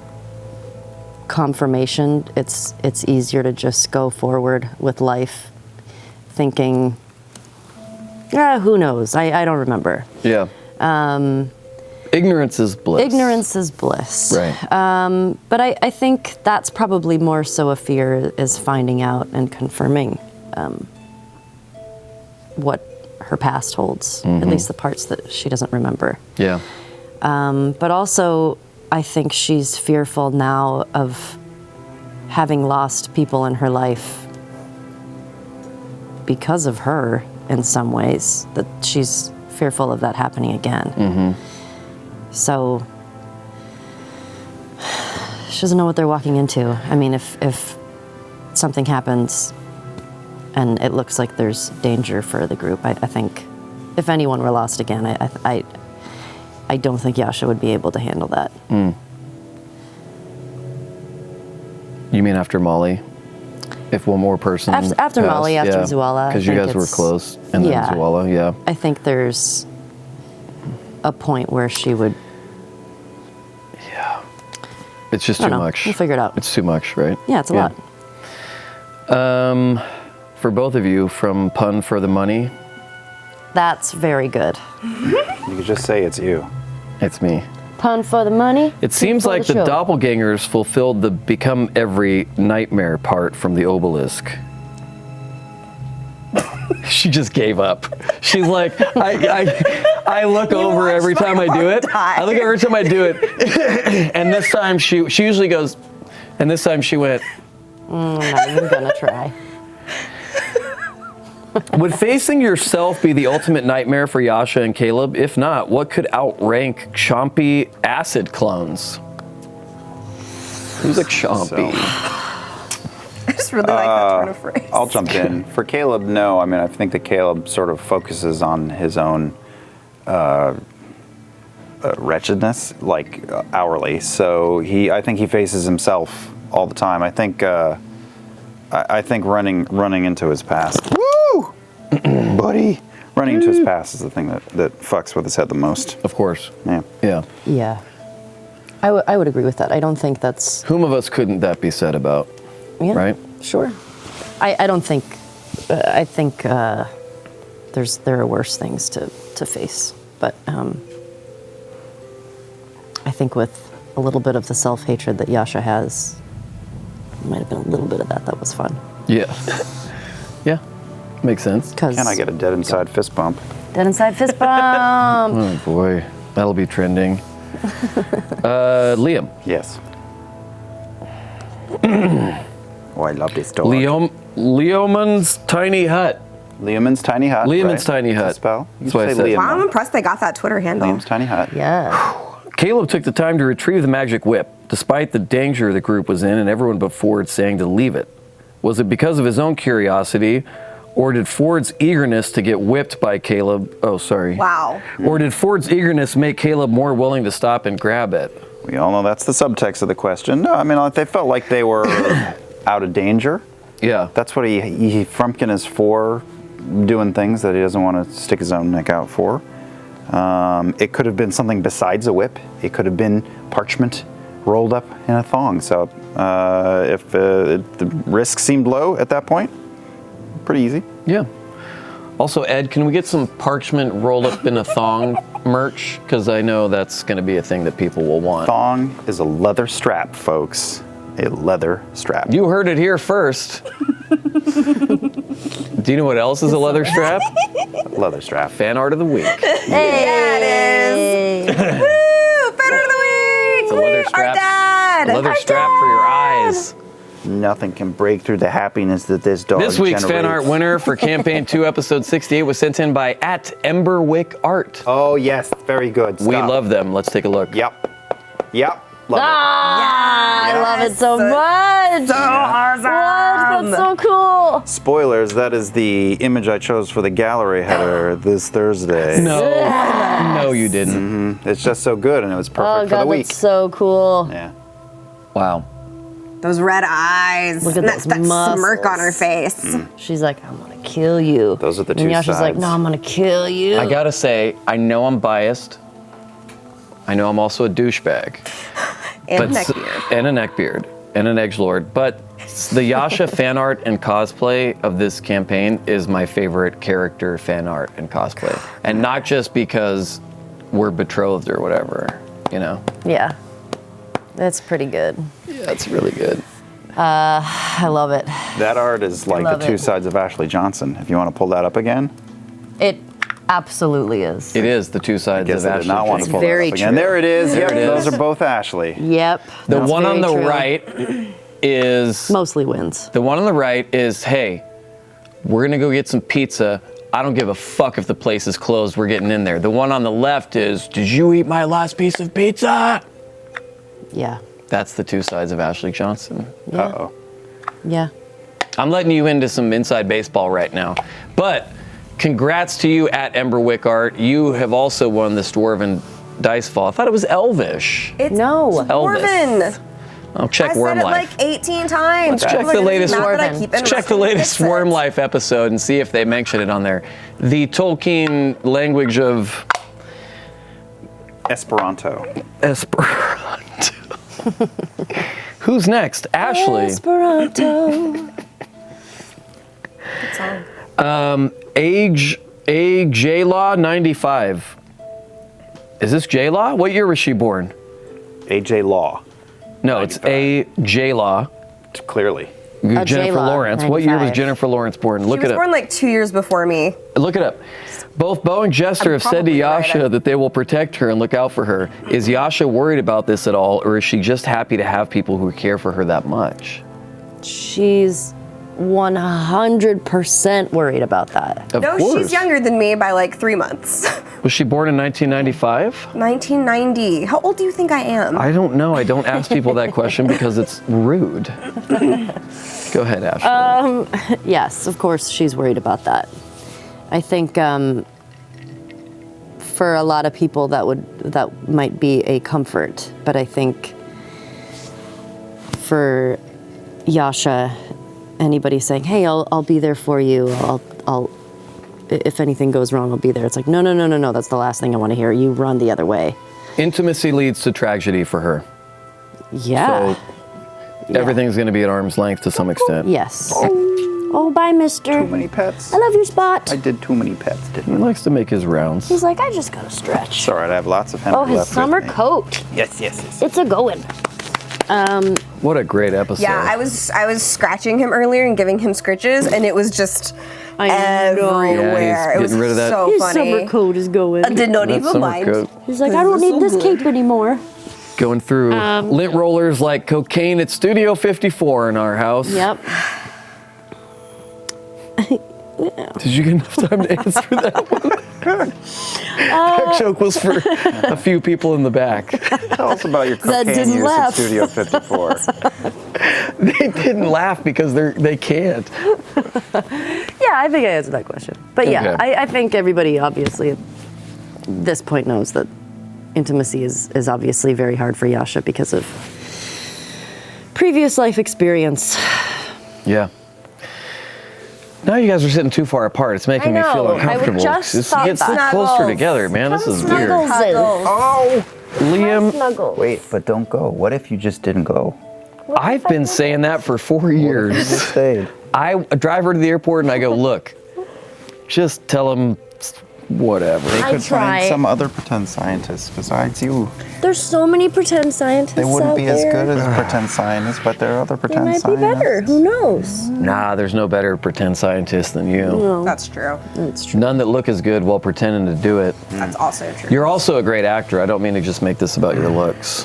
[SPEAKER 4] confirmation, it's easier to just go forward with life thinking Who knows? I don't remember.
[SPEAKER 1] Yeah. Ignorance is bliss.
[SPEAKER 4] Ignorance is bliss.
[SPEAKER 1] Right.
[SPEAKER 4] But I think that's probably more so a fear, is finding out and confirming what her past holds, at least the parts that she doesn't remember.
[SPEAKER 1] Yeah.
[SPEAKER 4] But also, I think she's fearful now of having lost people in her life because of her in some ways, that she's fearful of that happening again. So she doesn't know what they're walking into. I mean, if something happens and it looks like there's danger for the group, I think if anyone were lost again, I don't think Yasha would be able to handle that.
[SPEAKER 1] You mean after Molly? If one more person
[SPEAKER 4] After
[SPEAKER 1] passed,
[SPEAKER 4] Molly, after Zuala, I
[SPEAKER 1] because you
[SPEAKER 4] think
[SPEAKER 1] guys were
[SPEAKER 4] it's-
[SPEAKER 1] close, and then
[SPEAKER 4] yeah.
[SPEAKER 1] Zuala, yeah.
[SPEAKER 4] I think there's a point where she would.
[SPEAKER 1] It's just
[SPEAKER 4] I
[SPEAKER 1] too
[SPEAKER 4] don't know.
[SPEAKER 1] much.
[SPEAKER 4] We'll figure it out.
[SPEAKER 1] It's too much, right?
[SPEAKER 4] Yeah, it's a lot.
[SPEAKER 1] For both of you, from Pun for the Money,
[SPEAKER 4] That's very good.
[SPEAKER 3] You could just say it's you.
[SPEAKER 1] it's me.
[SPEAKER 4] Pun for the money.
[SPEAKER 1] It seems
[SPEAKER 4] for
[SPEAKER 1] like the
[SPEAKER 4] show.
[SPEAKER 1] doppelgangers fulfilled the become every nightmare part from the obelisk. She just gave up. She's like, I look over every time I do it. I look every time I do it. And this time she usually goes, and this time she went,
[SPEAKER 4] I'm not even gonna try.
[SPEAKER 1] would facing yourself be the ultimate nightmare for Yasha and Caleb? If not, what could outrank Chompy acid clones? Who's a Chompy?
[SPEAKER 2] I just really like that turn of phrase.
[SPEAKER 3] I'll jump in. For Caleb, no. I mean, I think that Caleb sort of focuses on his own wretchedness, like hourly. So I think he faces himself all the time. I think running into his past. Woo, buddy. Running into his past is the thing that fucks with his head the most.
[SPEAKER 1] Of course.
[SPEAKER 3] Yeah.
[SPEAKER 1] Yeah.
[SPEAKER 4] Yeah. I would agree with that. I don't think that's.
[SPEAKER 1] Whom of us couldn't that be said about?
[SPEAKER 4] Yeah,
[SPEAKER 1] Right?
[SPEAKER 4] Sure. I don't think. I think there are worse things to face, but I think with a little bit of the self-hatred that Yasha has, might have been a little bit of that was fun.
[SPEAKER 1] Yeah. Yeah. Makes sense.
[SPEAKER 4] Cause
[SPEAKER 3] Can I get a dead inside fist bump?
[SPEAKER 4] dead inside fist bump?
[SPEAKER 1] Oh boy, that'll be trending. Liam.
[SPEAKER 3] Yes. Oh, I love this dog.
[SPEAKER 1] Leoman's Tiny Hut.
[SPEAKER 3] Liam's Tiny Hut.
[SPEAKER 1] Liam's
[SPEAKER 3] right?
[SPEAKER 1] Tiny Hut.
[SPEAKER 3] That's the spell. You
[SPEAKER 1] That's what I
[SPEAKER 3] say
[SPEAKER 1] said.
[SPEAKER 3] Liam.
[SPEAKER 2] Wow, I'm impressed they got that Twitter handle.
[SPEAKER 3] Liam's Tiny Hut.
[SPEAKER 4] Yeah.
[SPEAKER 1] Caleb took the time to retrieve the magic whip, despite the danger the group was in and everyone but Ford saying to leave it. Was it because of his own curiosity, or did Ford's eagerness to get whipped by Caleb? Oh, sorry.
[SPEAKER 2] Wow.
[SPEAKER 1] Or did Ford's eagerness make Caleb more willing to stop and grab it?
[SPEAKER 3] We all know that's the subtext of the question. No, I mean, they felt like they were out of danger.
[SPEAKER 1] Yeah.
[SPEAKER 3] That's what he Frumpkin is for, doing things that he doesn't want to stick his own neck out for. It could have been something besides a whip. It could have been parchment rolled up in a thong. So if the risk seemed low at that point, pretty easy.
[SPEAKER 1] Yeah. Also, Ed, can we get some parchment rolled up in a thong merch? Because I know that's going to be a thing that people will want.
[SPEAKER 3] Thong is a leather strap, folks. A leather strap.
[SPEAKER 1] You heard it here first. Do you know what else is a leather strap?
[SPEAKER 3] Leather strap.
[SPEAKER 1] Fan art of the week.
[SPEAKER 2] Yeah, it is. Woo! Better of the week.
[SPEAKER 1] It's a leather strap.
[SPEAKER 2] Our dad.
[SPEAKER 1] A leather
[SPEAKER 2] Our
[SPEAKER 1] strap
[SPEAKER 2] dad.
[SPEAKER 1] for your eyes.
[SPEAKER 3] Nothing can break through the happiness that this dog
[SPEAKER 1] This week's fan
[SPEAKER 3] generates.
[SPEAKER 1] art winner for Campaign 2, Episode 68 was sent in by @EmberwickArt.
[SPEAKER 3] Oh, yes. Very good.
[SPEAKER 1] We
[SPEAKER 3] Stop.
[SPEAKER 1] love them. Let's take a look.
[SPEAKER 3] Yep. Yep. Love
[SPEAKER 4] I love it so
[SPEAKER 2] Yes.
[SPEAKER 4] much.
[SPEAKER 2] So awesome.
[SPEAKER 4] What? That's so cool.
[SPEAKER 3] it. Spoilers, that is the image I chose for the gallery header this Thursday.
[SPEAKER 1] No, you didn't.
[SPEAKER 3] It's just so good, and it was perfect
[SPEAKER 4] Oh
[SPEAKER 3] for the
[SPEAKER 4] god,
[SPEAKER 3] week.
[SPEAKER 4] that's so cool.
[SPEAKER 3] Yeah.
[SPEAKER 1] Wow.
[SPEAKER 2] Those red eyes.
[SPEAKER 4] Look at
[SPEAKER 2] and
[SPEAKER 4] those
[SPEAKER 2] that smirk on her
[SPEAKER 4] muscles.
[SPEAKER 2] face.
[SPEAKER 4] She's like, I'm gonna kill you.
[SPEAKER 3] Those are the
[SPEAKER 4] and
[SPEAKER 3] two
[SPEAKER 4] Yasha's like,
[SPEAKER 3] sides.
[SPEAKER 4] no, I'm gonna kill you.
[SPEAKER 1] I gotta say, I know I'm biased. I know I'm also a douchebag.
[SPEAKER 2] And
[SPEAKER 1] but
[SPEAKER 2] neck beard.
[SPEAKER 1] And a neckbeard. and an edgelord, but the Yasha fan art and cosplay of this campaign is my favorite character fan art and cosplay. And not just because we're betrothed or whatever, you know?
[SPEAKER 4] Yeah. That's pretty good.
[SPEAKER 1] Yeah, it's really good.
[SPEAKER 4] I love it.
[SPEAKER 3] That art is like
[SPEAKER 4] love
[SPEAKER 3] the two
[SPEAKER 4] it.
[SPEAKER 3] sides of Ashley Johnson. If you want to pull that up again.
[SPEAKER 4] It absolutely is.
[SPEAKER 1] It is the two sides
[SPEAKER 3] Guess
[SPEAKER 1] of
[SPEAKER 3] I did
[SPEAKER 1] Ashley.
[SPEAKER 3] not want to
[SPEAKER 1] Jenkins.
[SPEAKER 3] pull
[SPEAKER 4] very
[SPEAKER 3] that up again.
[SPEAKER 4] true.
[SPEAKER 3] There it is.
[SPEAKER 1] There
[SPEAKER 3] Yep,
[SPEAKER 1] it is.
[SPEAKER 3] those are both Ashley.
[SPEAKER 4] Yep.
[SPEAKER 1] The
[SPEAKER 4] that's
[SPEAKER 1] one on
[SPEAKER 4] very
[SPEAKER 1] the
[SPEAKER 4] true.
[SPEAKER 1] right is
[SPEAKER 4] Mostly wins.
[SPEAKER 1] the one on the right is, hey, we're gonna go get some pizza. I don't give a fuck if the place is closed, we're getting in there. The one on the left is, did you eat my last piece of pizza?
[SPEAKER 4] Yeah.
[SPEAKER 1] That's the two sides of Ashley Johnson.
[SPEAKER 4] Yeah.
[SPEAKER 3] Uh-oh.
[SPEAKER 4] Yeah.
[SPEAKER 1] I'm letting you into some inside baseball right now. But congrats to you at Ember Wick Art. You have also won this Dwarven Dice Fall. I thought it was Elvish.
[SPEAKER 2] It's
[SPEAKER 4] No.
[SPEAKER 2] Dwarven.
[SPEAKER 1] I'll check
[SPEAKER 2] I
[SPEAKER 1] Worm
[SPEAKER 2] said it
[SPEAKER 1] Life.
[SPEAKER 2] like 18 times.
[SPEAKER 1] Let's check
[SPEAKER 2] People are
[SPEAKER 1] the
[SPEAKER 2] gonna be
[SPEAKER 1] latest
[SPEAKER 2] mad that I
[SPEAKER 4] Dwarven.
[SPEAKER 2] keep
[SPEAKER 1] Let's check the
[SPEAKER 2] interrupting
[SPEAKER 1] latest
[SPEAKER 2] it.
[SPEAKER 1] Worm Life episode and see if they mention it on there. The Tolkien language of
[SPEAKER 3] Esperanto.
[SPEAKER 1] Esperanto. Who's next? Ashley.
[SPEAKER 4] Esperanto.
[SPEAKER 1] Age J-Law 95. Is this J-Law? What year was she born?
[SPEAKER 3] AJ Law.
[SPEAKER 1] No, it's A J-Law.
[SPEAKER 3] Clearly.
[SPEAKER 1] Jennifer
[SPEAKER 4] J-Law,
[SPEAKER 1] Lawrence. What year was
[SPEAKER 4] 95.
[SPEAKER 1] Jennifer Lawrence born?
[SPEAKER 2] She
[SPEAKER 1] Look
[SPEAKER 2] was
[SPEAKER 1] it
[SPEAKER 2] born
[SPEAKER 1] up.
[SPEAKER 2] like 2 years before me.
[SPEAKER 1] Look it up. Both Bo and Jester
[SPEAKER 2] I'm
[SPEAKER 1] have said to
[SPEAKER 2] probably right.
[SPEAKER 1] Yasha that they will protect her and look out for her. Is Yasha worried about this at all, or is she just happy to have people who care for her that much?
[SPEAKER 4] She's 100% worried about that.
[SPEAKER 1] Of
[SPEAKER 2] No,
[SPEAKER 1] course.
[SPEAKER 2] she's younger than me by like 3 months.
[SPEAKER 1] Was she born in 1995?
[SPEAKER 2] 1990. How old do you think I am?
[SPEAKER 1] I don't know. I don't ask people that question because it's rude. Go ahead, Ashley.
[SPEAKER 4] Yes, of course she's worried about that. I think for a lot of people that might be a comfort, but I think for Yasha, anybody saying, "Hey, I'll be there for you. I'll if anything goes wrong, I'll be there." It's like, no. That's the last thing I want to hear. You run the other way.
[SPEAKER 1] Intimacy leads to tragedy for her.
[SPEAKER 4] Yeah.
[SPEAKER 1] So everything's going to be at arm's length to some extent.
[SPEAKER 4] Yes. Oh, bye, mister.
[SPEAKER 3] Too many pets.
[SPEAKER 4] I love your spot.
[SPEAKER 3] I did too many pets,
[SPEAKER 1] He
[SPEAKER 3] didn't I?
[SPEAKER 1] likes to make his rounds.
[SPEAKER 4] He's like, I just gotta stretch.
[SPEAKER 3] It's all right. I have lots of Henry
[SPEAKER 4] Oh, his
[SPEAKER 3] left with
[SPEAKER 4] summer
[SPEAKER 3] me.
[SPEAKER 4] coat.
[SPEAKER 3] Yes.
[SPEAKER 4] It's a going.
[SPEAKER 1] What a great episode.
[SPEAKER 2] Yeah, I was scratching him earlier and giving him scritches, and it was just
[SPEAKER 4] I know.
[SPEAKER 2] everywhere.
[SPEAKER 1] Yeah, he's
[SPEAKER 2] it was
[SPEAKER 1] getting rid of that.
[SPEAKER 2] so
[SPEAKER 4] His
[SPEAKER 2] funny.
[SPEAKER 4] summer coat is going.
[SPEAKER 2] I did not
[SPEAKER 1] That
[SPEAKER 2] even
[SPEAKER 1] summer
[SPEAKER 2] mind.
[SPEAKER 1] coat.
[SPEAKER 4] He's like, I don't need this cape anymore.
[SPEAKER 1] Going through lint rollers like cocaine at Studio 54 in our house.
[SPEAKER 4] Yep.
[SPEAKER 1] Did you get enough time to answer that one? That joke was for a few people in the back.
[SPEAKER 3] Tell us about your
[SPEAKER 4] That
[SPEAKER 3] cocaine
[SPEAKER 4] didn't
[SPEAKER 3] use
[SPEAKER 4] laugh.
[SPEAKER 3] at Studio 54.
[SPEAKER 1] They didn't laugh because they can't.
[SPEAKER 4] Yeah, I think I answered that question. But yeah,
[SPEAKER 1] Okay.
[SPEAKER 4] I think everybody obviously at this point knows that intimacy is obviously very hard for Yasha because of previous life experience.
[SPEAKER 1] Yeah. Now you guys are sitting too far apart. It's making
[SPEAKER 4] I
[SPEAKER 1] me feel
[SPEAKER 4] know.
[SPEAKER 1] uncomfortable.
[SPEAKER 4] I just
[SPEAKER 1] Just
[SPEAKER 4] thought
[SPEAKER 1] get sit
[SPEAKER 2] that.
[SPEAKER 1] closer
[SPEAKER 2] Snuggles.
[SPEAKER 1] together, man. This is weird.
[SPEAKER 2] Cuddles.
[SPEAKER 1] Liam,
[SPEAKER 4] Snuggles.
[SPEAKER 3] Wait, but don't go. What if you just didn't go?
[SPEAKER 1] I've been saying that for 4 years.
[SPEAKER 3] Stayed.
[SPEAKER 1] I drive her to the airport and I go, look, just tell them whatever.
[SPEAKER 4] I
[SPEAKER 3] Could
[SPEAKER 4] try.
[SPEAKER 3] find some other pretend scientists besides you.
[SPEAKER 4] There's so many pretend scientists
[SPEAKER 3] They wouldn't
[SPEAKER 4] out
[SPEAKER 3] be as
[SPEAKER 4] there.
[SPEAKER 3] good as pretend scientists, but there are other
[SPEAKER 4] They
[SPEAKER 3] pretend
[SPEAKER 4] might be
[SPEAKER 3] scientists.
[SPEAKER 4] better. Who knows?
[SPEAKER 1] Nah, there's no better pretend scientist than you.
[SPEAKER 4] No,
[SPEAKER 2] That's true.
[SPEAKER 4] that's true.
[SPEAKER 1] None that look as good while pretending to do it.
[SPEAKER 2] That's also true.
[SPEAKER 1] You're also a great actor. I don't mean to just make this about your looks.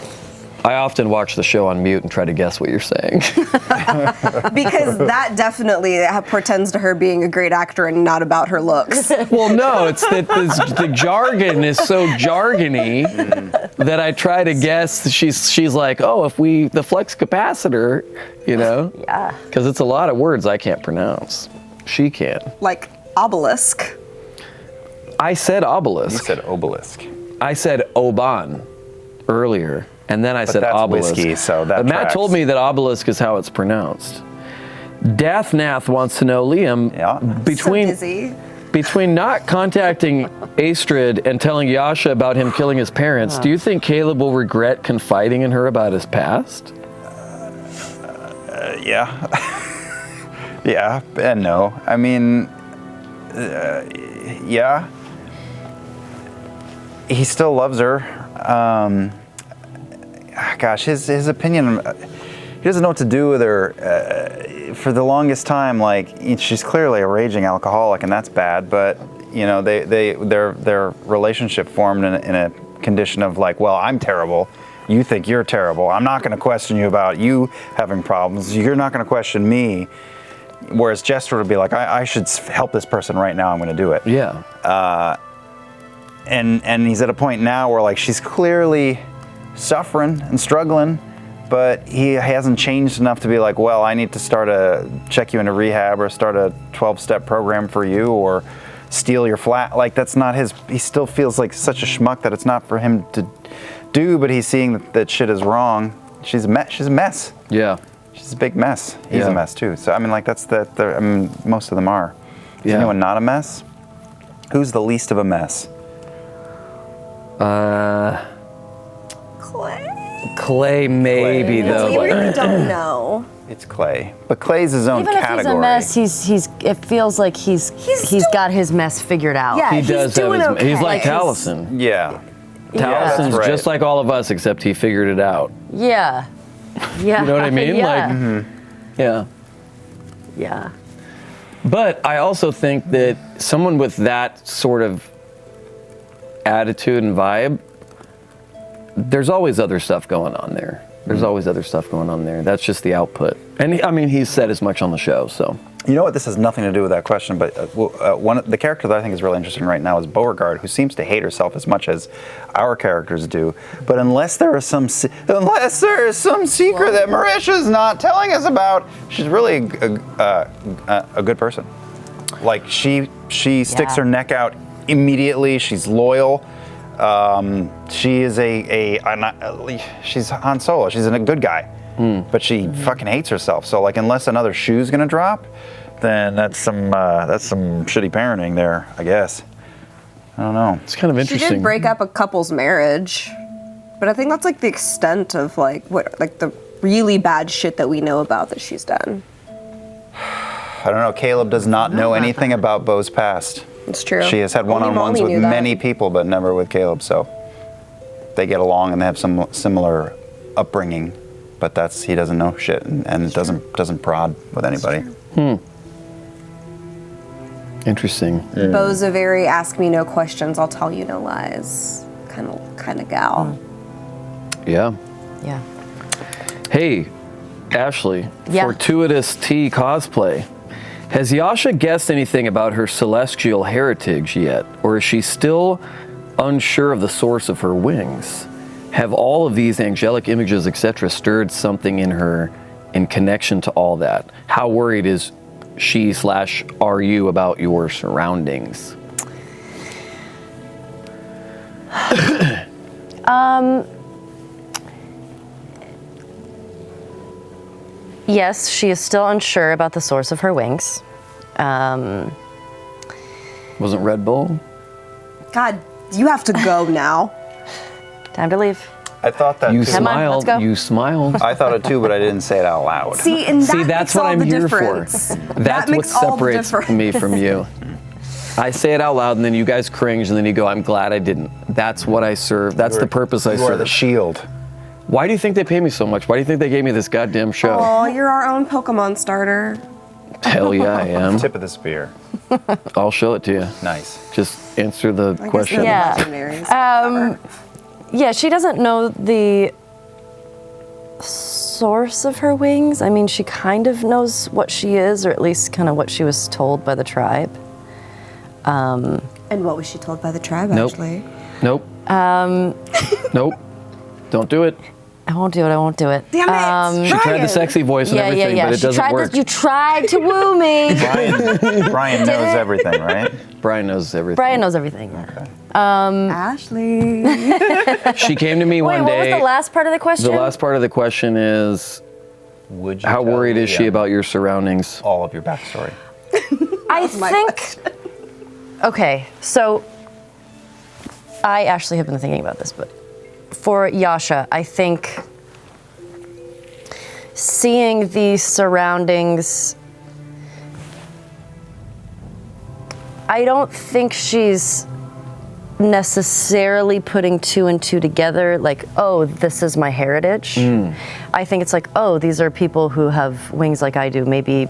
[SPEAKER 1] I often watch the show on mute and try to guess what you're saying.
[SPEAKER 2] Because that definitely pretends to her being a great actor and not about her looks.
[SPEAKER 1] Well, no, it's that the jargon is so jargony that I try to guess. She's like, oh, if the flux capacitor, you know?
[SPEAKER 4] Yeah.
[SPEAKER 1] Because it's a lot of words I can't pronounce. She can.
[SPEAKER 2] Like obelisk.
[SPEAKER 1] I said
[SPEAKER 3] You
[SPEAKER 1] obelisk.
[SPEAKER 3] said obelisk.
[SPEAKER 1] I said oban earlier, and then I said
[SPEAKER 3] that's
[SPEAKER 1] obelisk.
[SPEAKER 3] whiskey, so that
[SPEAKER 1] Matt
[SPEAKER 3] tracks.
[SPEAKER 1] told me that obelisk is how it's pronounced. Dathnath wants to know, Liam,
[SPEAKER 3] Yeah.
[SPEAKER 1] between
[SPEAKER 2] So dizzy.
[SPEAKER 1] between not contacting Astrid and telling Yasha about him killing his parents, do you think Caleb will regret confiding in her about his past?
[SPEAKER 3] Yeah. Yeah and no. I mean, yeah. He still loves her. Gosh, his opinion, he doesn't know what to do with her. For the longest time, like, she's clearly a raging alcoholic, and that's bad, but, you know, their relationship formed in a condition of like, well, I'm terrible. You think you're terrible. I'm not going to question you about you having problems. You're not going to question me. Whereas Jester would be like, I should help this person right now. I'm going to do it.
[SPEAKER 1] Yeah.
[SPEAKER 3] And he's at a point now where like she's clearly suffering and struggling, but he hasn't changed enough to be like, well, I need to check you into rehab or start a 12-step program for you or steal your flat. Like, that's not his. He still feels like such a schmuck that it's not for him to do, but he's seeing that shit is wrong. She's a mess.
[SPEAKER 1] Yeah.
[SPEAKER 3] She's a big mess. He's a mess too. So I mean, like, that's I mean, most of them are. Is anyone not a mess? Who's the least of a mess?
[SPEAKER 2] Clay
[SPEAKER 1] Maybe though.
[SPEAKER 2] we really don't know.
[SPEAKER 3] It's Clay, but Clay's his own
[SPEAKER 4] Even
[SPEAKER 3] category.
[SPEAKER 4] if he's a mess, it feels like he's got his mess figured out.
[SPEAKER 2] Yeah.
[SPEAKER 1] He
[SPEAKER 2] He's
[SPEAKER 1] does
[SPEAKER 2] doing
[SPEAKER 1] have his.
[SPEAKER 2] okay.
[SPEAKER 1] He's like
[SPEAKER 2] Like,
[SPEAKER 1] Taliesin.
[SPEAKER 3] Yeah.
[SPEAKER 1] Taliesin's
[SPEAKER 3] that's right.
[SPEAKER 1] just like all of us, except he figured it out.
[SPEAKER 4] Yeah. Yeah.
[SPEAKER 1] You know what I mean?
[SPEAKER 4] Yeah.
[SPEAKER 1] Like, yeah.
[SPEAKER 4] Yeah.
[SPEAKER 1] But I also think that someone with that sort of attitude and vibe, there's always other stuff going on there. That's just the output. And I mean, he's said as much on the show, so.
[SPEAKER 3] You know what? This has nothing to do with that question, but the character that I think is really interesting right now is Beauregard, who seems to hate herself as much as our characters do. But unless there is some secret that Marisha's not telling us about, she's really a good person. Like, she sticks her neck out immediately. She's loyal. She is she's Han Solo. She's a good guy, but she fucking hates herself. So like, unless another shoe's gonna drop, then that's some shitty parenting there, I guess. I don't know.
[SPEAKER 1] It's kind of
[SPEAKER 2] She
[SPEAKER 1] interesting.
[SPEAKER 2] did break up a couple's marriage, but I think that's like the extent of like the really bad shit that we know about that she's done.
[SPEAKER 3] I don't know. Caleb does not know anything about Beau's past.
[SPEAKER 2] It's true.
[SPEAKER 3] She has had
[SPEAKER 2] Only
[SPEAKER 3] one-on-ones
[SPEAKER 2] Molly
[SPEAKER 3] with
[SPEAKER 2] knew that.
[SPEAKER 3] many people, but never with Caleb. So they get along and they have some similar upbringing, but he doesn't know shit and doesn't prod with anybody.
[SPEAKER 1] Interesting.
[SPEAKER 2] Beau's a very ask me no questions, I'll tell you no lies kind of gal.
[SPEAKER 1] Yeah.
[SPEAKER 4] Yeah.
[SPEAKER 1] Hey, Ashley,
[SPEAKER 4] Yeah.
[SPEAKER 1] Fortuitous T cosplay. Has Yasha guessed anything about her celestial heritage yet? Or is she still unsure of the source of her wings? Have all of these angelic images, etc., stirred something in her in connection to all that? How worried is she/are you about your surroundings?
[SPEAKER 4] Yes, she is still unsure about the source of her wings.
[SPEAKER 1] Wasn't Red Bull?
[SPEAKER 2] God, you have to go now.
[SPEAKER 4] Time to leave.
[SPEAKER 3] I thought that
[SPEAKER 1] You
[SPEAKER 3] too.
[SPEAKER 4] Come on,
[SPEAKER 1] smiled.
[SPEAKER 4] let's go.
[SPEAKER 1] You smiled.
[SPEAKER 3] I thought it too, but I didn't say it out loud.
[SPEAKER 2] See, and that
[SPEAKER 1] See, that's
[SPEAKER 2] makes
[SPEAKER 1] what
[SPEAKER 2] all
[SPEAKER 1] I'm
[SPEAKER 2] the
[SPEAKER 1] here
[SPEAKER 2] difference.
[SPEAKER 1] for.
[SPEAKER 2] That
[SPEAKER 1] That's what
[SPEAKER 2] makes all the
[SPEAKER 1] separates
[SPEAKER 2] difference.
[SPEAKER 1] me from you. I say it out loud, and then you guys cringe, and then you go, I'm glad I didn't. That's what I serve. That's the purpose I
[SPEAKER 3] You are
[SPEAKER 1] serve.
[SPEAKER 3] the shield.
[SPEAKER 1] Why do you think they pay me so much? Why do you think they gave me this goddamn show?
[SPEAKER 2] Oh, you're our own Pokemon starter.
[SPEAKER 1] Hell yeah, I am.
[SPEAKER 3] Tip of the spear.
[SPEAKER 1] I'll show it to you.
[SPEAKER 3] Nice.
[SPEAKER 1] Just answer the question.
[SPEAKER 4] Yeah.
[SPEAKER 2] Legendaries.
[SPEAKER 4] Yeah, she doesn't know the source of her wings. I mean, she kind of knows what she is, or at least kind of what she was told by the tribe.
[SPEAKER 2] And what was she told by the tribe,
[SPEAKER 1] Nope.
[SPEAKER 2] actually?
[SPEAKER 1] Nope. Nope. Don't do it.
[SPEAKER 4] I won't do it.
[SPEAKER 2] Damn it!
[SPEAKER 1] She tried the sexy voice and everything, but it
[SPEAKER 4] She
[SPEAKER 1] doesn't
[SPEAKER 4] tried
[SPEAKER 1] work.
[SPEAKER 4] you tried to woo me.
[SPEAKER 3] Brian knows everything, right?
[SPEAKER 1] Brian knows everything.
[SPEAKER 4] Brian knows everything.
[SPEAKER 2] Ashley.
[SPEAKER 1] She came to me
[SPEAKER 4] Wait,
[SPEAKER 1] one
[SPEAKER 4] what was
[SPEAKER 1] day.
[SPEAKER 4] the last part of the question?
[SPEAKER 1] The last part of the question is,
[SPEAKER 3] Would you
[SPEAKER 1] how
[SPEAKER 3] tell
[SPEAKER 1] worried is she
[SPEAKER 3] Liam
[SPEAKER 1] about your surroundings?
[SPEAKER 3] all of your backstory?
[SPEAKER 4] I
[SPEAKER 2] my
[SPEAKER 4] think. Okay, so I actually have been thinking about this, but for Yasha, I think seeing the surroundings, I don't think she's necessarily putting two and two together, like, oh, this is my heritage. I think it's like, oh, these are people who have wings like I do. Maybe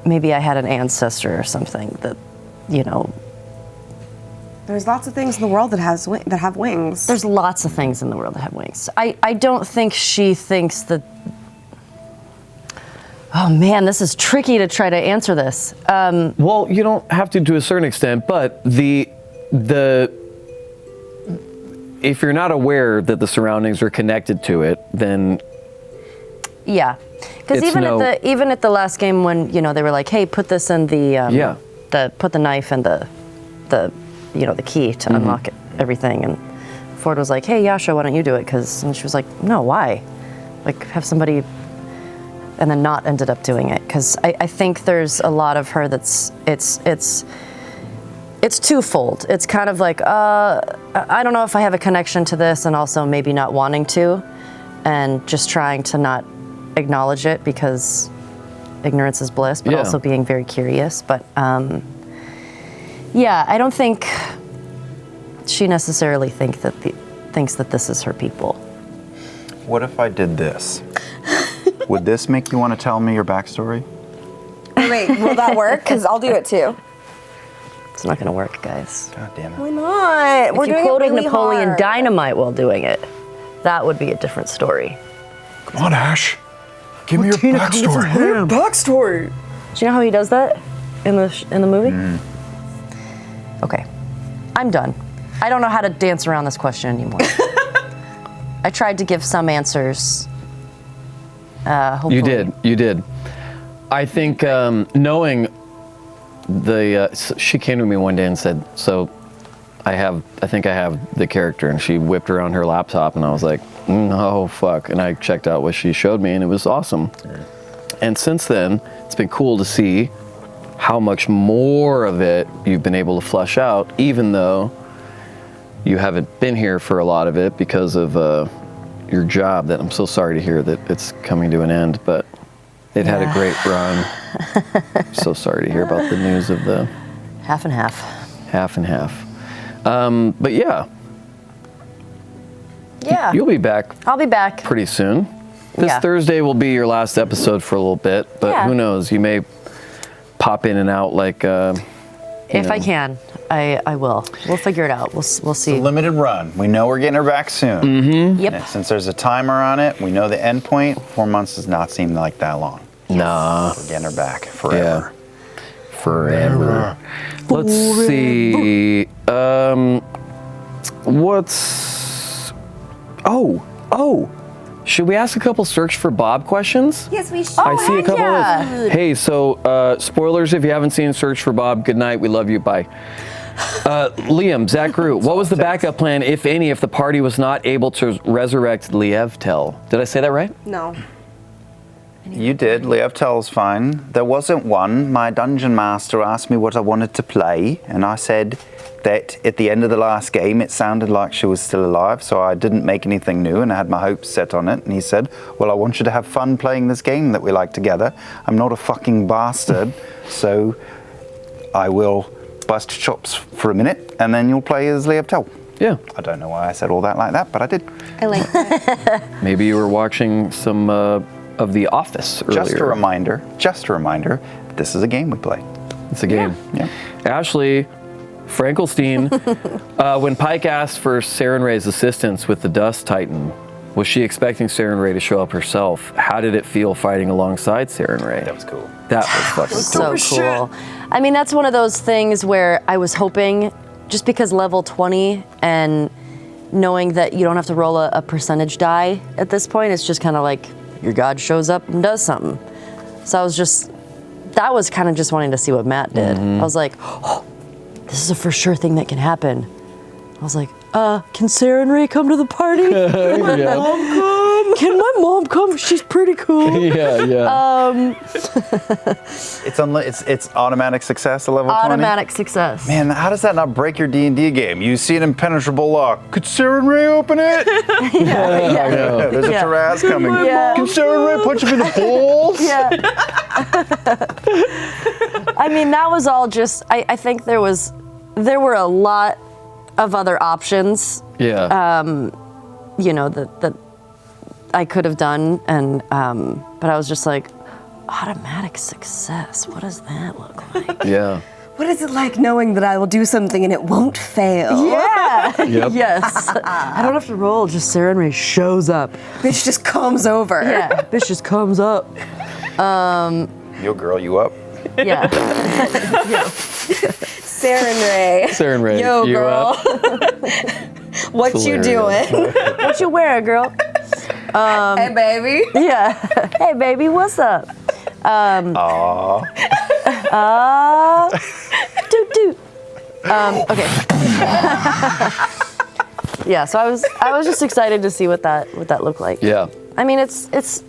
[SPEAKER 4] I had an ancestor or something that, you know.
[SPEAKER 2] There's lots of things in the world that have wings.
[SPEAKER 4] There's lots of things in the world that have wings. I don't think she thinks that. Oh man, this is tricky to try to answer this.
[SPEAKER 1] Well, you don't have to a certain extent, but the if you're not aware that the surroundings are connected to it, then
[SPEAKER 4] yeah, because
[SPEAKER 1] It's
[SPEAKER 4] even at the last game when they were like, hey, put this in the put the knife and the the key to unlock everything, and Ford was like, hey, Yasha, why don't you do it? And she was like, no, why? Like, have somebody. And then not ended up doing it, because I think there's a lot of her that's it's twofold. It's kind of like I don't know if I have a connection to this, and also maybe not wanting to, and just trying to not acknowledge it because ignorance is bliss, but also being very curious. But yeah, I don't think she necessarily thinks that this is her people.
[SPEAKER 3] What if I did this? Would this make you want to tell me your backstory?
[SPEAKER 2] Wait, will that work? Because I'll do it too.
[SPEAKER 4] It's not going to work, guys.
[SPEAKER 3] God damn it.
[SPEAKER 2] Why not?
[SPEAKER 4] If you quoted Napoleon Dynamite while doing it, that would be a different story.
[SPEAKER 3] Come on, Ash. Give me your backstory.
[SPEAKER 2] Backstory.
[SPEAKER 4] Do you know how he does that in the movie? Okay, I'm done. I don't know how to dance around this question anymore. I tried to give some answers. Hopefully.
[SPEAKER 1] You did. I think knowing she came to me one day and said, so I think I have the character, and she whipped around her laptop, and I was like, oh fuck, and I checked out what she showed me, and it was awesome. And since then, it's been cool to see how much more of it you've been able to flesh out, even though you haven't been here for a lot of it because of your job. That I'm so sorry to hear that it's coming to an end, but it had a great run. So sorry to hear about the news of the
[SPEAKER 4] half and half.
[SPEAKER 1] Half and half. But yeah.
[SPEAKER 4] Yeah.
[SPEAKER 1] You'll be back.
[SPEAKER 4] I'll be back
[SPEAKER 1] pretty soon. This Thursday will be your last episode for a little bit, but who knows? You may pop in and out like.
[SPEAKER 4] If I can, I will. We'll figure it out. We'll see.
[SPEAKER 3] It's a limited run. We know we're getting her back soon.
[SPEAKER 1] Mm-hmm.
[SPEAKER 4] Yep.
[SPEAKER 3] And since there's a timer on it, we know the end point. 4 months does not seem like that long.
[SPEAKER 1] Nah.
[SPEAKER 3] We're getting her back forever.
[SPEAKER 1] Yeah. Forever. Let's see. What's. Oh. Should we ask a couple search for Bob questions?
[SPEAKER 2] Yes, we should.
[SPEAKER 1] I see a couple of. Hey, so spoilers if you haven't seen Search for Bob. Good night. We love you. Bye. Liam, Zach Groot, what was the backup plan, if any, if the party was not able to resurrect Lievtel? Did I say that right?
[SPEAKER 2] No.
[SPEAKER 3] You did. Lievtel's fine. There wasn't one. My dungeon master asked me what I wanted to play, and I said that at the end of the last game it sounded like she was still alive, so I didn't make anything new and I had my hopes set on it. And he said, well, I want you to have fun playing this game that we like together. I'm not a fucking bastard, so I will bust chops for a minute and then you'll play as Lievtel.
[SPEAKER 1] Yeah.
[SPEAKER 3] I don't know why I said all that like that, but I did.
[SPEAKER 2] I like that.
[SPEAKER 1] Maybe you were watching some of The Office earlier.
[SPEAKER 3] Just a reminder, this is a game we play.
[SPEAKER 1] It's a game.
[SPEAKER 3] Yeah.
[SPEAKER 1] Ashley Frankelstein, when Pike asked for Saren Ray's assistance with the Dust Titan, was she expecting Saren Ray to show up herself? How did it feel fighting alongside Saren Ray?
[SPEAKER 3] That was cool.
[SPEAKER 1] That was fucking
[SPEAKER 4] So cool. I mean, that's one of those things where I was hoping, just because level 20 and knowing that you don't have to roll a percentage die at this point, it's just kind of like your god shows up and does something. So that was kind of just wanting to see what Matt did. I was like, oh, this is a for sure thing that can happen. I was like, can Sarah and Ray come to the party? can my mom come? She's pretty cool.
[SPEAKER 1] Yeah.
[SPEAKER 3] It's automatic success at level 20?
[SPEAKER 4] Automatic success.
[SPEAKER 3] Man, how does that not break your D&D game? You see an impenetrable lock. Could Sarah and Ray open it?
[SPEAKER 4] Yeah.
[SPEAKER 3] There's a Taraz coming.
[SPEAKER 4] Yeah.
[SPEAKER 3] Can Sarah and Ray punch him in the balls?
[SPEAKER 4] Yeah. I mean, that was all just, I think there were a lot of other options,
[SPEAKER 1] Yeah.
[SPEAKER 4] that I could have done, and but I was just like, automatic success. What does that look like?
[SPEAKER 1] Yeah.
[SPEAKER 2] What is it like knowing that I will do something and it won't fail?
[SPEAKER 4] Yeah.
[SPEAKER 1] Yep.
[SPEAKER 4] Yes. I don't have to roll. Just Sarah and Ray shows up.
[SPEAKER 2] Bitch just comes over.
[SPEAKER 4] Yeah. Bitch just comes up.
[SPEAKER 3] Yo, girl, you up?
[SPEAKER 4] Yeah.
[SPEAKER 2] Sarah and Ray.
[SPEAKER 1] Sarah and Ray,
[SPEAKER 2] Yo,
[SPEAKER 1] you
[SPEAKER 2] girl. What
[SPEAKER 1] It's
[SPEAKER 2] you
[SPEAKER 1] hilarious.
[SPEAKER 2] doing?
[SPEAKER 4] What you wearing, girl?
[SPEAKER 2] Hey, baby.
[SPEAKER 4] Yeah. Hey, baby, what's up? Doot doot. Okay. Yeah. So I was just excited to see what that looked like.
[SPEAKER 1] Yeah.
[SPEAKER 4] I mean, it's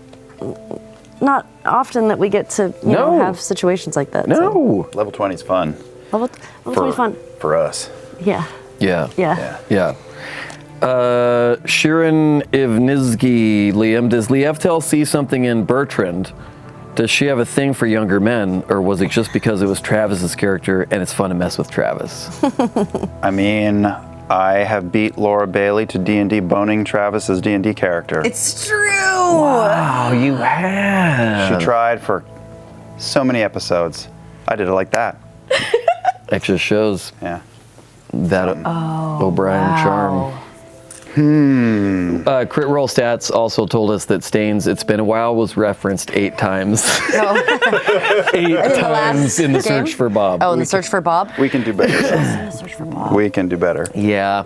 [SPEAKER 4] not often that we get to
[SPEAKER 1] No.
[SPEAKER 4] have situations like that. So.
[SPEAKER 1] No.
[SPEAKER 3] Level 20 is fun.
[SPEAKER 4] Level 20 fun.
[SPEAKER 3] For us.
[SPEAKER 4] Yeah.
[SPEAKER 1] Yeah.
[SPEAKER 4] Yeah.
[SPEAKER 1] Yeah. Shirin Ivnizgi, Liam, does Lievtel see something in Bertrand? Does she have a thing for younger men, or was it just because it was Travis's character and it's fun to mess with Travis?
[SPEAKER 3] I mean, I have beat Laura Bailey to D&D boning Travis's D&D character.
[SPEAKER 2] It's true.
[SPEAKER 1] Oh, you have.
[SPEAKER 3] She tried for so many episodes. I did it like that.
[SPEAKER 1] It just shows
[SPEAKER 3] Yeah.
[SPEAKER 1] that O'Brien charm. Crit Roll Stats also told us that Stains, It's Been a While was referenced 8 times. 8 times in the
[SPEAKER 4] game?
[SPEAKER 1] search for Bob.
[SPEAKER 4] Oh, in the search for Bob.
[SPEAKER 3] We can do better.
[SPEAKER 4] Search for Bob.
[SPEAKER 3] We can do better.
[SPEAKER 1] Yeah.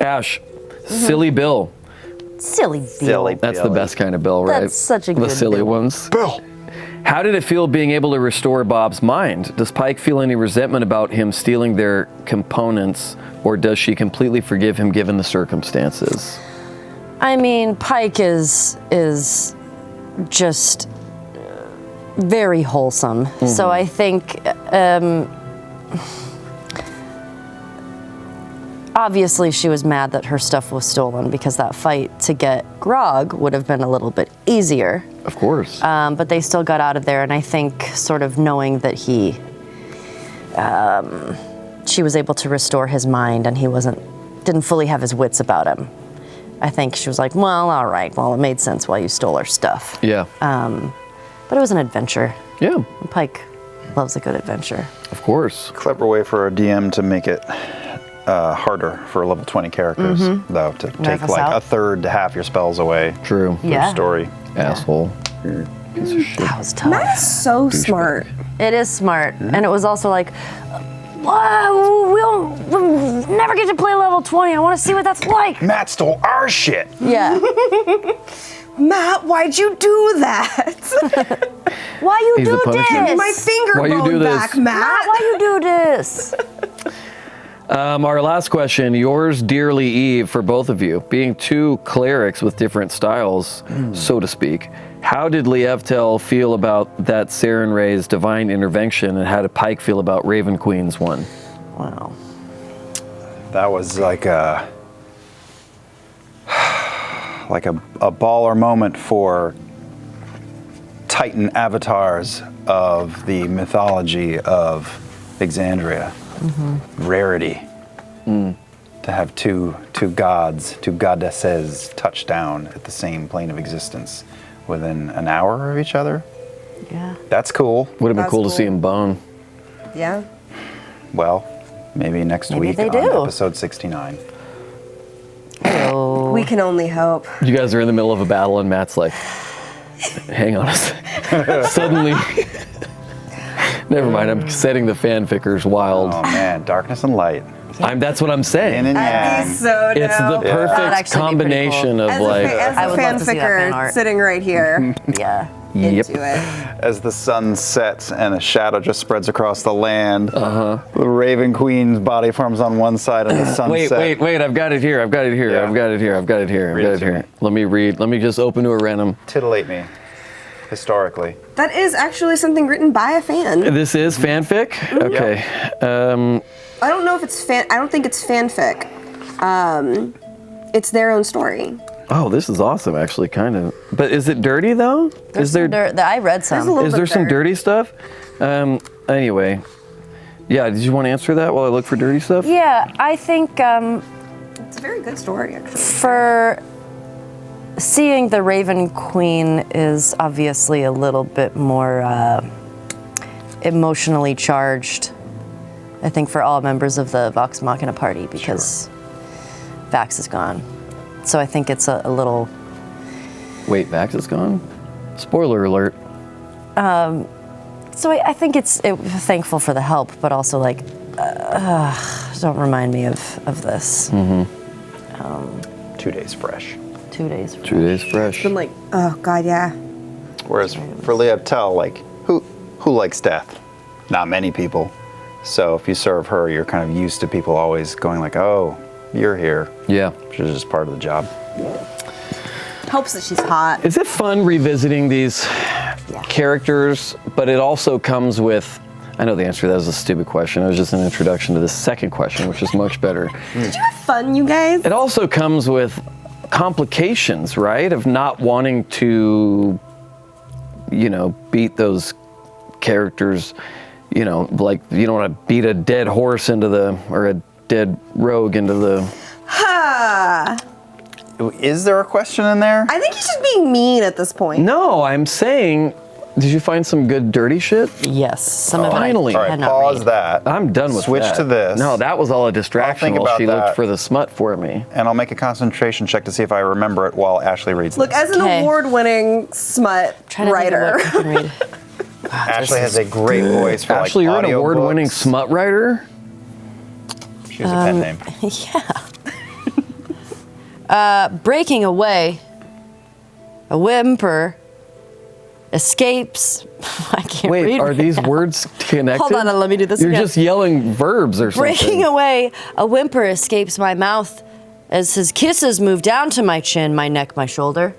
[SPEAKER 1] Ash, Silly Bill.
[SPEAKER 4] Silly Bill.
[SPEAKER 3] Silly.
[SPEAKER 1] That's the
[SPEAKER 3] Billy.
[SPEAKER 1] best kind of bill, right?
[SPEAKER 4] That's such a
[SPEAKER 1] The
[SPEAKER 4] good
[SPEAKER 1] silly
[SPEAKER 4] bill.
[SPEAKER 1] ones.
[SPEAKER 3] Bill.
[SPEAKER 1] How did it feel being able to restore Bob's mind? Does Pike feel any resentment about him stealing their components, or does she completely forgive him given the circumstances?
[SPEAKER 4] I mean, Pike is just very wholesome. So I think obviously she was mad that her stuff was stolen because that fight to get Grog would have been a little bit easier.
[SPEAKER 1] Of course.
[SPEAKER 4] But they still got out of there, and I think sort of knowing that she was able to restore his mind and he didn't fully have his wits about him. I think she was like, well, all right, well, it made sense why you stole our stuff.
[SPEAKER 1] Yeah.
[SPEAKER 4] But it was an adventure.
[SPEAKER 1] Yeah,
[SPEAKER 4] And Pike loves a good adventure.
[SPEAKER 1] of course.
[SPEAKER 3] Clever way for a DM to make it harder for level 20 characters, though, to take
[SPEAKER 4] us
[SPEAKER 3] like
[SPEAKER 4] out.
[SPEAKER 3] a third to half your spells away.
[SPEAKER 1] True.
[SPEAKER 3] for
[SPEAKER 4] Yeah.
[SPEAKER 3] the story.
[SPEAKER 1] Asshole. You're a piece of shit.
[SPEAKER 4] That was tough.
[SPEAKER 2] Matt is so smart.
[SPEAKER 4] It is smart. And it was also like, we'll never get to play level 20. I want to see what that's like.
[SPEAKER 3] Matt stole our shit.
[SPEAKER 4] Yeah.
[SPEAKER 2] Matt, why'd you do that?
[SPEAKER 4] Why you
[SPEAKER 1] He's
[SPEAKER 4] do
[SPEAKER 1] a punishment.
[SPEAKER 4] this?
[SPEAKER 2] My finger
[SPEAKER 1] Why you
[SPEAKER 2] bone
[SPEAKER 1] do this?
[SPEAKER 2] back, Matt.
[SPEAKER 4] Matt, why you do this?
[SPEAKER 1] Our last question, yours dearly, Eve, for both of you. Being two clerics with different styles, so to speak, how did Lievtel feel about that Saren Ray's divine intervention, and how did Pike feel about Raven Queen's one?
[SPEAKER 4] Wow.
[SPEAKER 3] That was like a baller moment for Titan avatars of the mythology of Exandria. Rarity to have two gods, two goddesses touch down at the same plane of existence within an hour of each other.
[SPEAKER 4] Yeah.
[SPEAKER 3] That's cool.
[SPEAKER 1] Would have been
[SPEAKER 2] That's
[SPEAKER 1] cool to
[SPEAKER 2] cool.
[SPEAKER 1] see him bone.
[SPEAKER 2] Yeah.
[SPEAKER 3] Well, maybe next
[SPEAKER 4] Maybe
[SPEAKER 3] week
[SPEAKER 4] they
[SPEAKER 3] on
[SPEAKER 4] do.
[SPEAKER 3] episode 69.
[SPEAKER 4] Oh.
[SPEAKER 2] We can only hope.
[SPEAKER 1] You guys are in the middle of a battle, and Matt's like, hang on a second. Suddenly, never mind, I'm setting the fanfickers wild.
[SPEAKER 3] Oh man, darkness and light.
[SPEAKER 1] That's what I'm saying.
[SPEAKER 3] Yin and
[SPEAKER 2] That'd be
[SPEAKER 3] yang.
[SPEAKER 2] so
[SPEAKER 1] It's the
[SPEAKER 2] dope.
[SPEAKER 4] That'd
[SPEAKER 1] perfect
[SPEAKER 4] actually be pretty
[SPEAKER 1] combination
[SPEAKER 4] cool.
[SPEAKER 1] of
[SPEAKER 2] As
[SPEAKER 1] like,
[SPEAKER 2] a,
[SPEAKER 4] I would love to see that fan
[SPEAKER 2] fanficker
[SPEAKER 4] art.
[SPEAKER 2] sitting right here.
[SPEAKER 4] Yeah.
[SPEAKER 1] Yep.
[SPEAKER 2] into it.
[SPEAKER 3] As the sun sets and a shadow just spreads across the land, the Raven Queen's body forms on one side and the sunset.
[SPEAKER 1] Wait, I've got it here.
[SPEAKER 3] Yeah.
[SPEAKER 1] I've got it here.
[SPEAKER 3] Read it to me.
[SPEAKER 1] Let me read. Let me just open to a random.
[SPEAKER 3] Titillate me, historically.
[SPEAKER 2] That is actually something written by a fan.
[SPEAKER 1] This is fanfic? Okay.
[SPEAKER 2] I don't know if it's fan. I don't think it's fanfic. It's their own story.
[SPEAKER 1] Oh, this is awesome, actually, kind of. But is it dirty, though? Is there
[SPEAKER 4] I read
[SPEAKER 2] There's a
[SPEAKER 4] some.
[SPEAKER 2] little
[SPEAKER 1] is
[SPEAKER 2] bit
[SPEAKER 1] there some
[SPEAKER 2] there.
[SPEAKER 1] dirty stuff? Anyway. Yeah, did you want to answer that while I look for dirty stuff?
[SPEAKER 4] Yeah, I think
[SPEAKER 2] It's a very good story, actually.
[SPEAKER 4] for seeing the Raven Queen is obviously a little bit more emotionally charged. I think for all members of the Vox Machina party because Vax is gone. So I think it's a little.
[SPEAKER 1] Wait, Vax is gone? Spoiler alert.
[SPEAKER 4] So I think it's thankful for the help, but also like, don't remind me of this.
[SPEAKER 3] 2 days fresh.
[SPEAKER 4] 2 days.
[SPEAKER 1] 2 days fresh.
[SPEAKER 2] I'm like, oh god, yeah.
[SPEAKER 3] Whereas for Lieptel, like, who likes death? Not many people. So if you serve her, you're kind of used to people always going like, oh, you're here.
[SPEAKER 1] Yeah.
[SPEAKER 3] Which is just part of the job.
[SPEAKER 2] Helps that she's hot.
[SPEAKER 1] Is it fun revisiting these characters? But it also comes with, I know the answer to that was a stupid question. It was just an introduction to the second question, which is much better.
[SPEAKER 2] Did you have fun, you guys?
[SPEAKER 1] It also comes with complications, right? Of not wanting to, beat those characters, like you don't want to beat a dead horse or a dead rogue into the.
[SPEAKER 2] Ha!
[SPEAKER 3] Is there a question in there?
[SPEAKER 2] I think he's just being mean at this point.
[SPEAKER 1] No, I'm saying, did you find some good dirty shit?
[SPEAKER 4] Yes, some of it
[SPEAKER 1] Finally.
[SPEAKER 4] I
[SPEAKER 3] All
[SPEAKER 4] had
[SPEAKER 3] right,
[SPEAKER 4] not
[SPEAKER 3] pause
[SPEAKER 4] read.
[SPEAKER 3] that.
[SPEAKER 1] I'm done with
[SPEAKER 3] Switch
[SPEAKER 1] that.
[SPEAKER 3] to this.
[SPEAKER 1] No, that was all a distraction
[SPEAKER 3] I'll think
[SPEAKER 1] while
[SPEAKER 3] about
[SPEAKER 1] she
[SPEAKER 3] that.
[SPEAKER 1] looked for the smut for me.
[SPEAKER 3] And I'll make a concentration check to see if I remember it while Ashley reads
[SPEAKER 2] Look,
[SPEAKER 3] this.
[SPEAKER 2] as an
[SPEAKER 4] Okay.
[SPEAKER 2] award-winning smut
[SPEAKER 4] Trying to
[SPEAKER 2] writer,
[SPEAKER 4] think of what I can read.
[SPEAKER 3] Ashley has a great voice for
[SPEAKER 1] Ashley,
[SPEAKER 3] like
[SPEAKER 1] you're an
[SPEAKER 3] audiobooks.
[SPEAKER 1] award-winning smut writer?
[SPEAKER 3] She has a pen name.
[SPEAKER 4] Breaking away, a whimper escapes. I can't read.
[SPEAKER 1] Wait, are
[SPEAKER 4] right
[SPEAKER 1] these
[SPEAKER 4] now.
[SPEAKER 1] words connected?
[SPEAKER 4] Hold on, let me do this
[SPEAKER 1] You're
[SPEAKER 4] again.
[SPEAKER 1] just yelling verbs or something.
[SPEAKER 4] Breaking away, a whimper escapes my mouth as his kisses move down to my chin, my neck, my shoulder.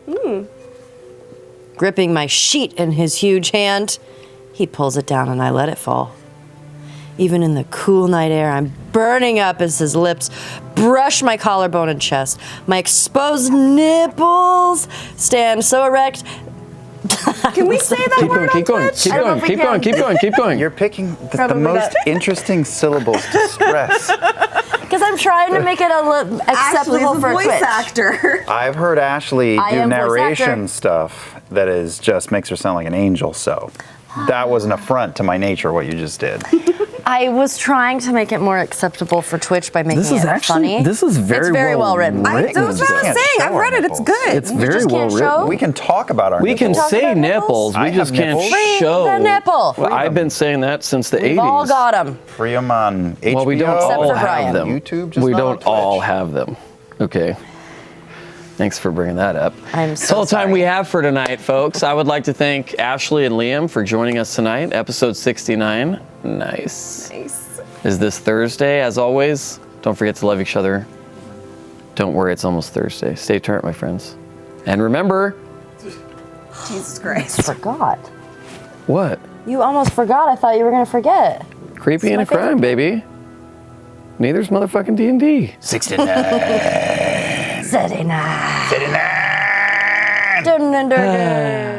[SPEAKER 4] Gripping my sheet in his huge hand, he pulls it down and I let it fall. Even in the cool night air, I'm burning up as his lips brush my collarbone and chest. My exposed nipples stand so erect.
[SPEAKER 2] can we say that
[SPEAKER 1] Keep
[SPEAKER 2] word
[SPEAKER 1] going, keep
[SPEAKER 2] on
[SPEAKER 1] going,
[SPEAKER 2] Twitch?
[SPEAKER 1] keep
[SPEAKER 4] I don't know
[SPEAKER 1] going,
[SPEAKER 4] if we
[SPEAKER 1] keep
[SPEAKER 4] can.
[SPEAKER 1] going, keep going, keep going.
[SPEAKER 3] You're picking the
[SPEAKER 2] Probably
[SPEAKER 3] most
[SPEAKER 2] not.
[SPEAKER 3] interesting syllables to stress.
[SPEAKER 4] Because I'm trying to make it
[SPEAKER 2] Ashley's
[SPEAKER 4] acceptable
[SPEAKER 2] a
[SPEAKER 4] for
[SPEAKER 2] voice
[SPEAKER 4] Twitch.
[SPEAKER 2] actor.
[SPEAKER 3] I've heard Ashley
[SPEAKER 4] I
[SPEAKER 3] do
[SPEAKER 4] am voice
[SPEAKER 3] narration
[SPEAKER 4] actor.
[SPEAKER 3] stuff that is just makes her sound like an angel. So that was an affront to my nature, what you just did.
[SPEAKER 4] I was trying to make it more acceptable for Twitch by making
[SPEAKER 1] This is
[SPEAKER 4] it
[SPEAKER 1] actually,
[SPEAKER 4] funny.
[SPEAKER 1] this is very,
[SPEAKER 4] It's very well written.
[SPEAKER 2] That's what I was
[SPEAKER 3] Can't
[SPEAKER 2] saying.
[SPEAKER 3] show
[SPEAKER 2] I've
[SPEAKER 3] our
[SPEAKER 2] read it. It's
[SPEAKER 3] nipples.
[SPEAKER 2] good.
[SPEAKER 1] It's
[SPEAKER 4] We
[SPEAKER 1] very
[SPEAKER 4] just
[SPEAKER 1] well
[SPEAKER 4] can't
[SPEAKER 1] written.
[SPEAKER 4] show?
[SPEAKER 3] We can talk about our
[SPEAKER 1] We can
[SPEAKER 3] nipples.
[SPEAKER 4] talk
[SPEAKER 1] say
[SPEAKER 4] about
[SPEAKER 1] nipples.
[SPEAKER 4] nipples?
[SPEAKER 1] We
[SPEAKER 3] I
[SPEAKER 1] just
[SPEAKER 3] have
[SPEAKER 1] can't
[SPEAKER 3] nipples.
[SPEAKER 4] Free
[SPEAKER 1] show.
[SPEAKER 4] the nipple.
[SPEAKER 1] Well, I've been saying that since the 80s.
[SPEAKER 4] We've all got them.
[SPEAKER 3] Free them on HBO.
[SPEAKER 1] Well, we don't
[SPEAKER 4] Except
[SPEAKER 1] all
[SPEAKER 4] for
[SPEAKER 1] have
[SPEAKER 4] Brian.
[SPEAKER 1] them.
[SPEAKER 3] YouTube, just
[SPEAKER 1] we
[SPEAKER 3] not
[SPEAKER 1] don't
[SPEAKER 3] on
[SPEAKER 1] all
[SPEAKER 3] Twitch.
[SPEAKER 1] have them. Okay. Thanks for bringing that up.
[SPEAKER 4] I'm
[SPEAKER 1] That's
[SPEAKER 4] so
[SPEAKER 1] all the time
[SPEAKER 4] sorry.
[SPEAKER 1] we have for tonight, folks. I would like to thank Ashley and Liam for joining us tonight. Episode 69. Nice.
[SPEAKER 2] Nice.
[SPEAKER 1] Is this Thursday? As always, don't forget to love each other. Don't worry, it's almost Thursday. Stay tuned, my friends. And remember,
[SPEAKER 2] Jesus Christ.
[SPEAKER 4] Forgot.
[SPEAKER 1] what?
[SPEAKER 4] You almost forgot. I thought you were going to forget.
[SPEAKER 1] Creepy
[SPEAKER 4] It's
[SPEAKER 1] and
[SPEAKER 4] my
[SPEAKER 1] a crime, baby. Neither's motherfucking D&D.
[SPEAKER 3] 69.
[SPEAKER 4] 79.
[SPEAKER 3] 69.
[SPEAKER 4] Dun, dun, dun, dun.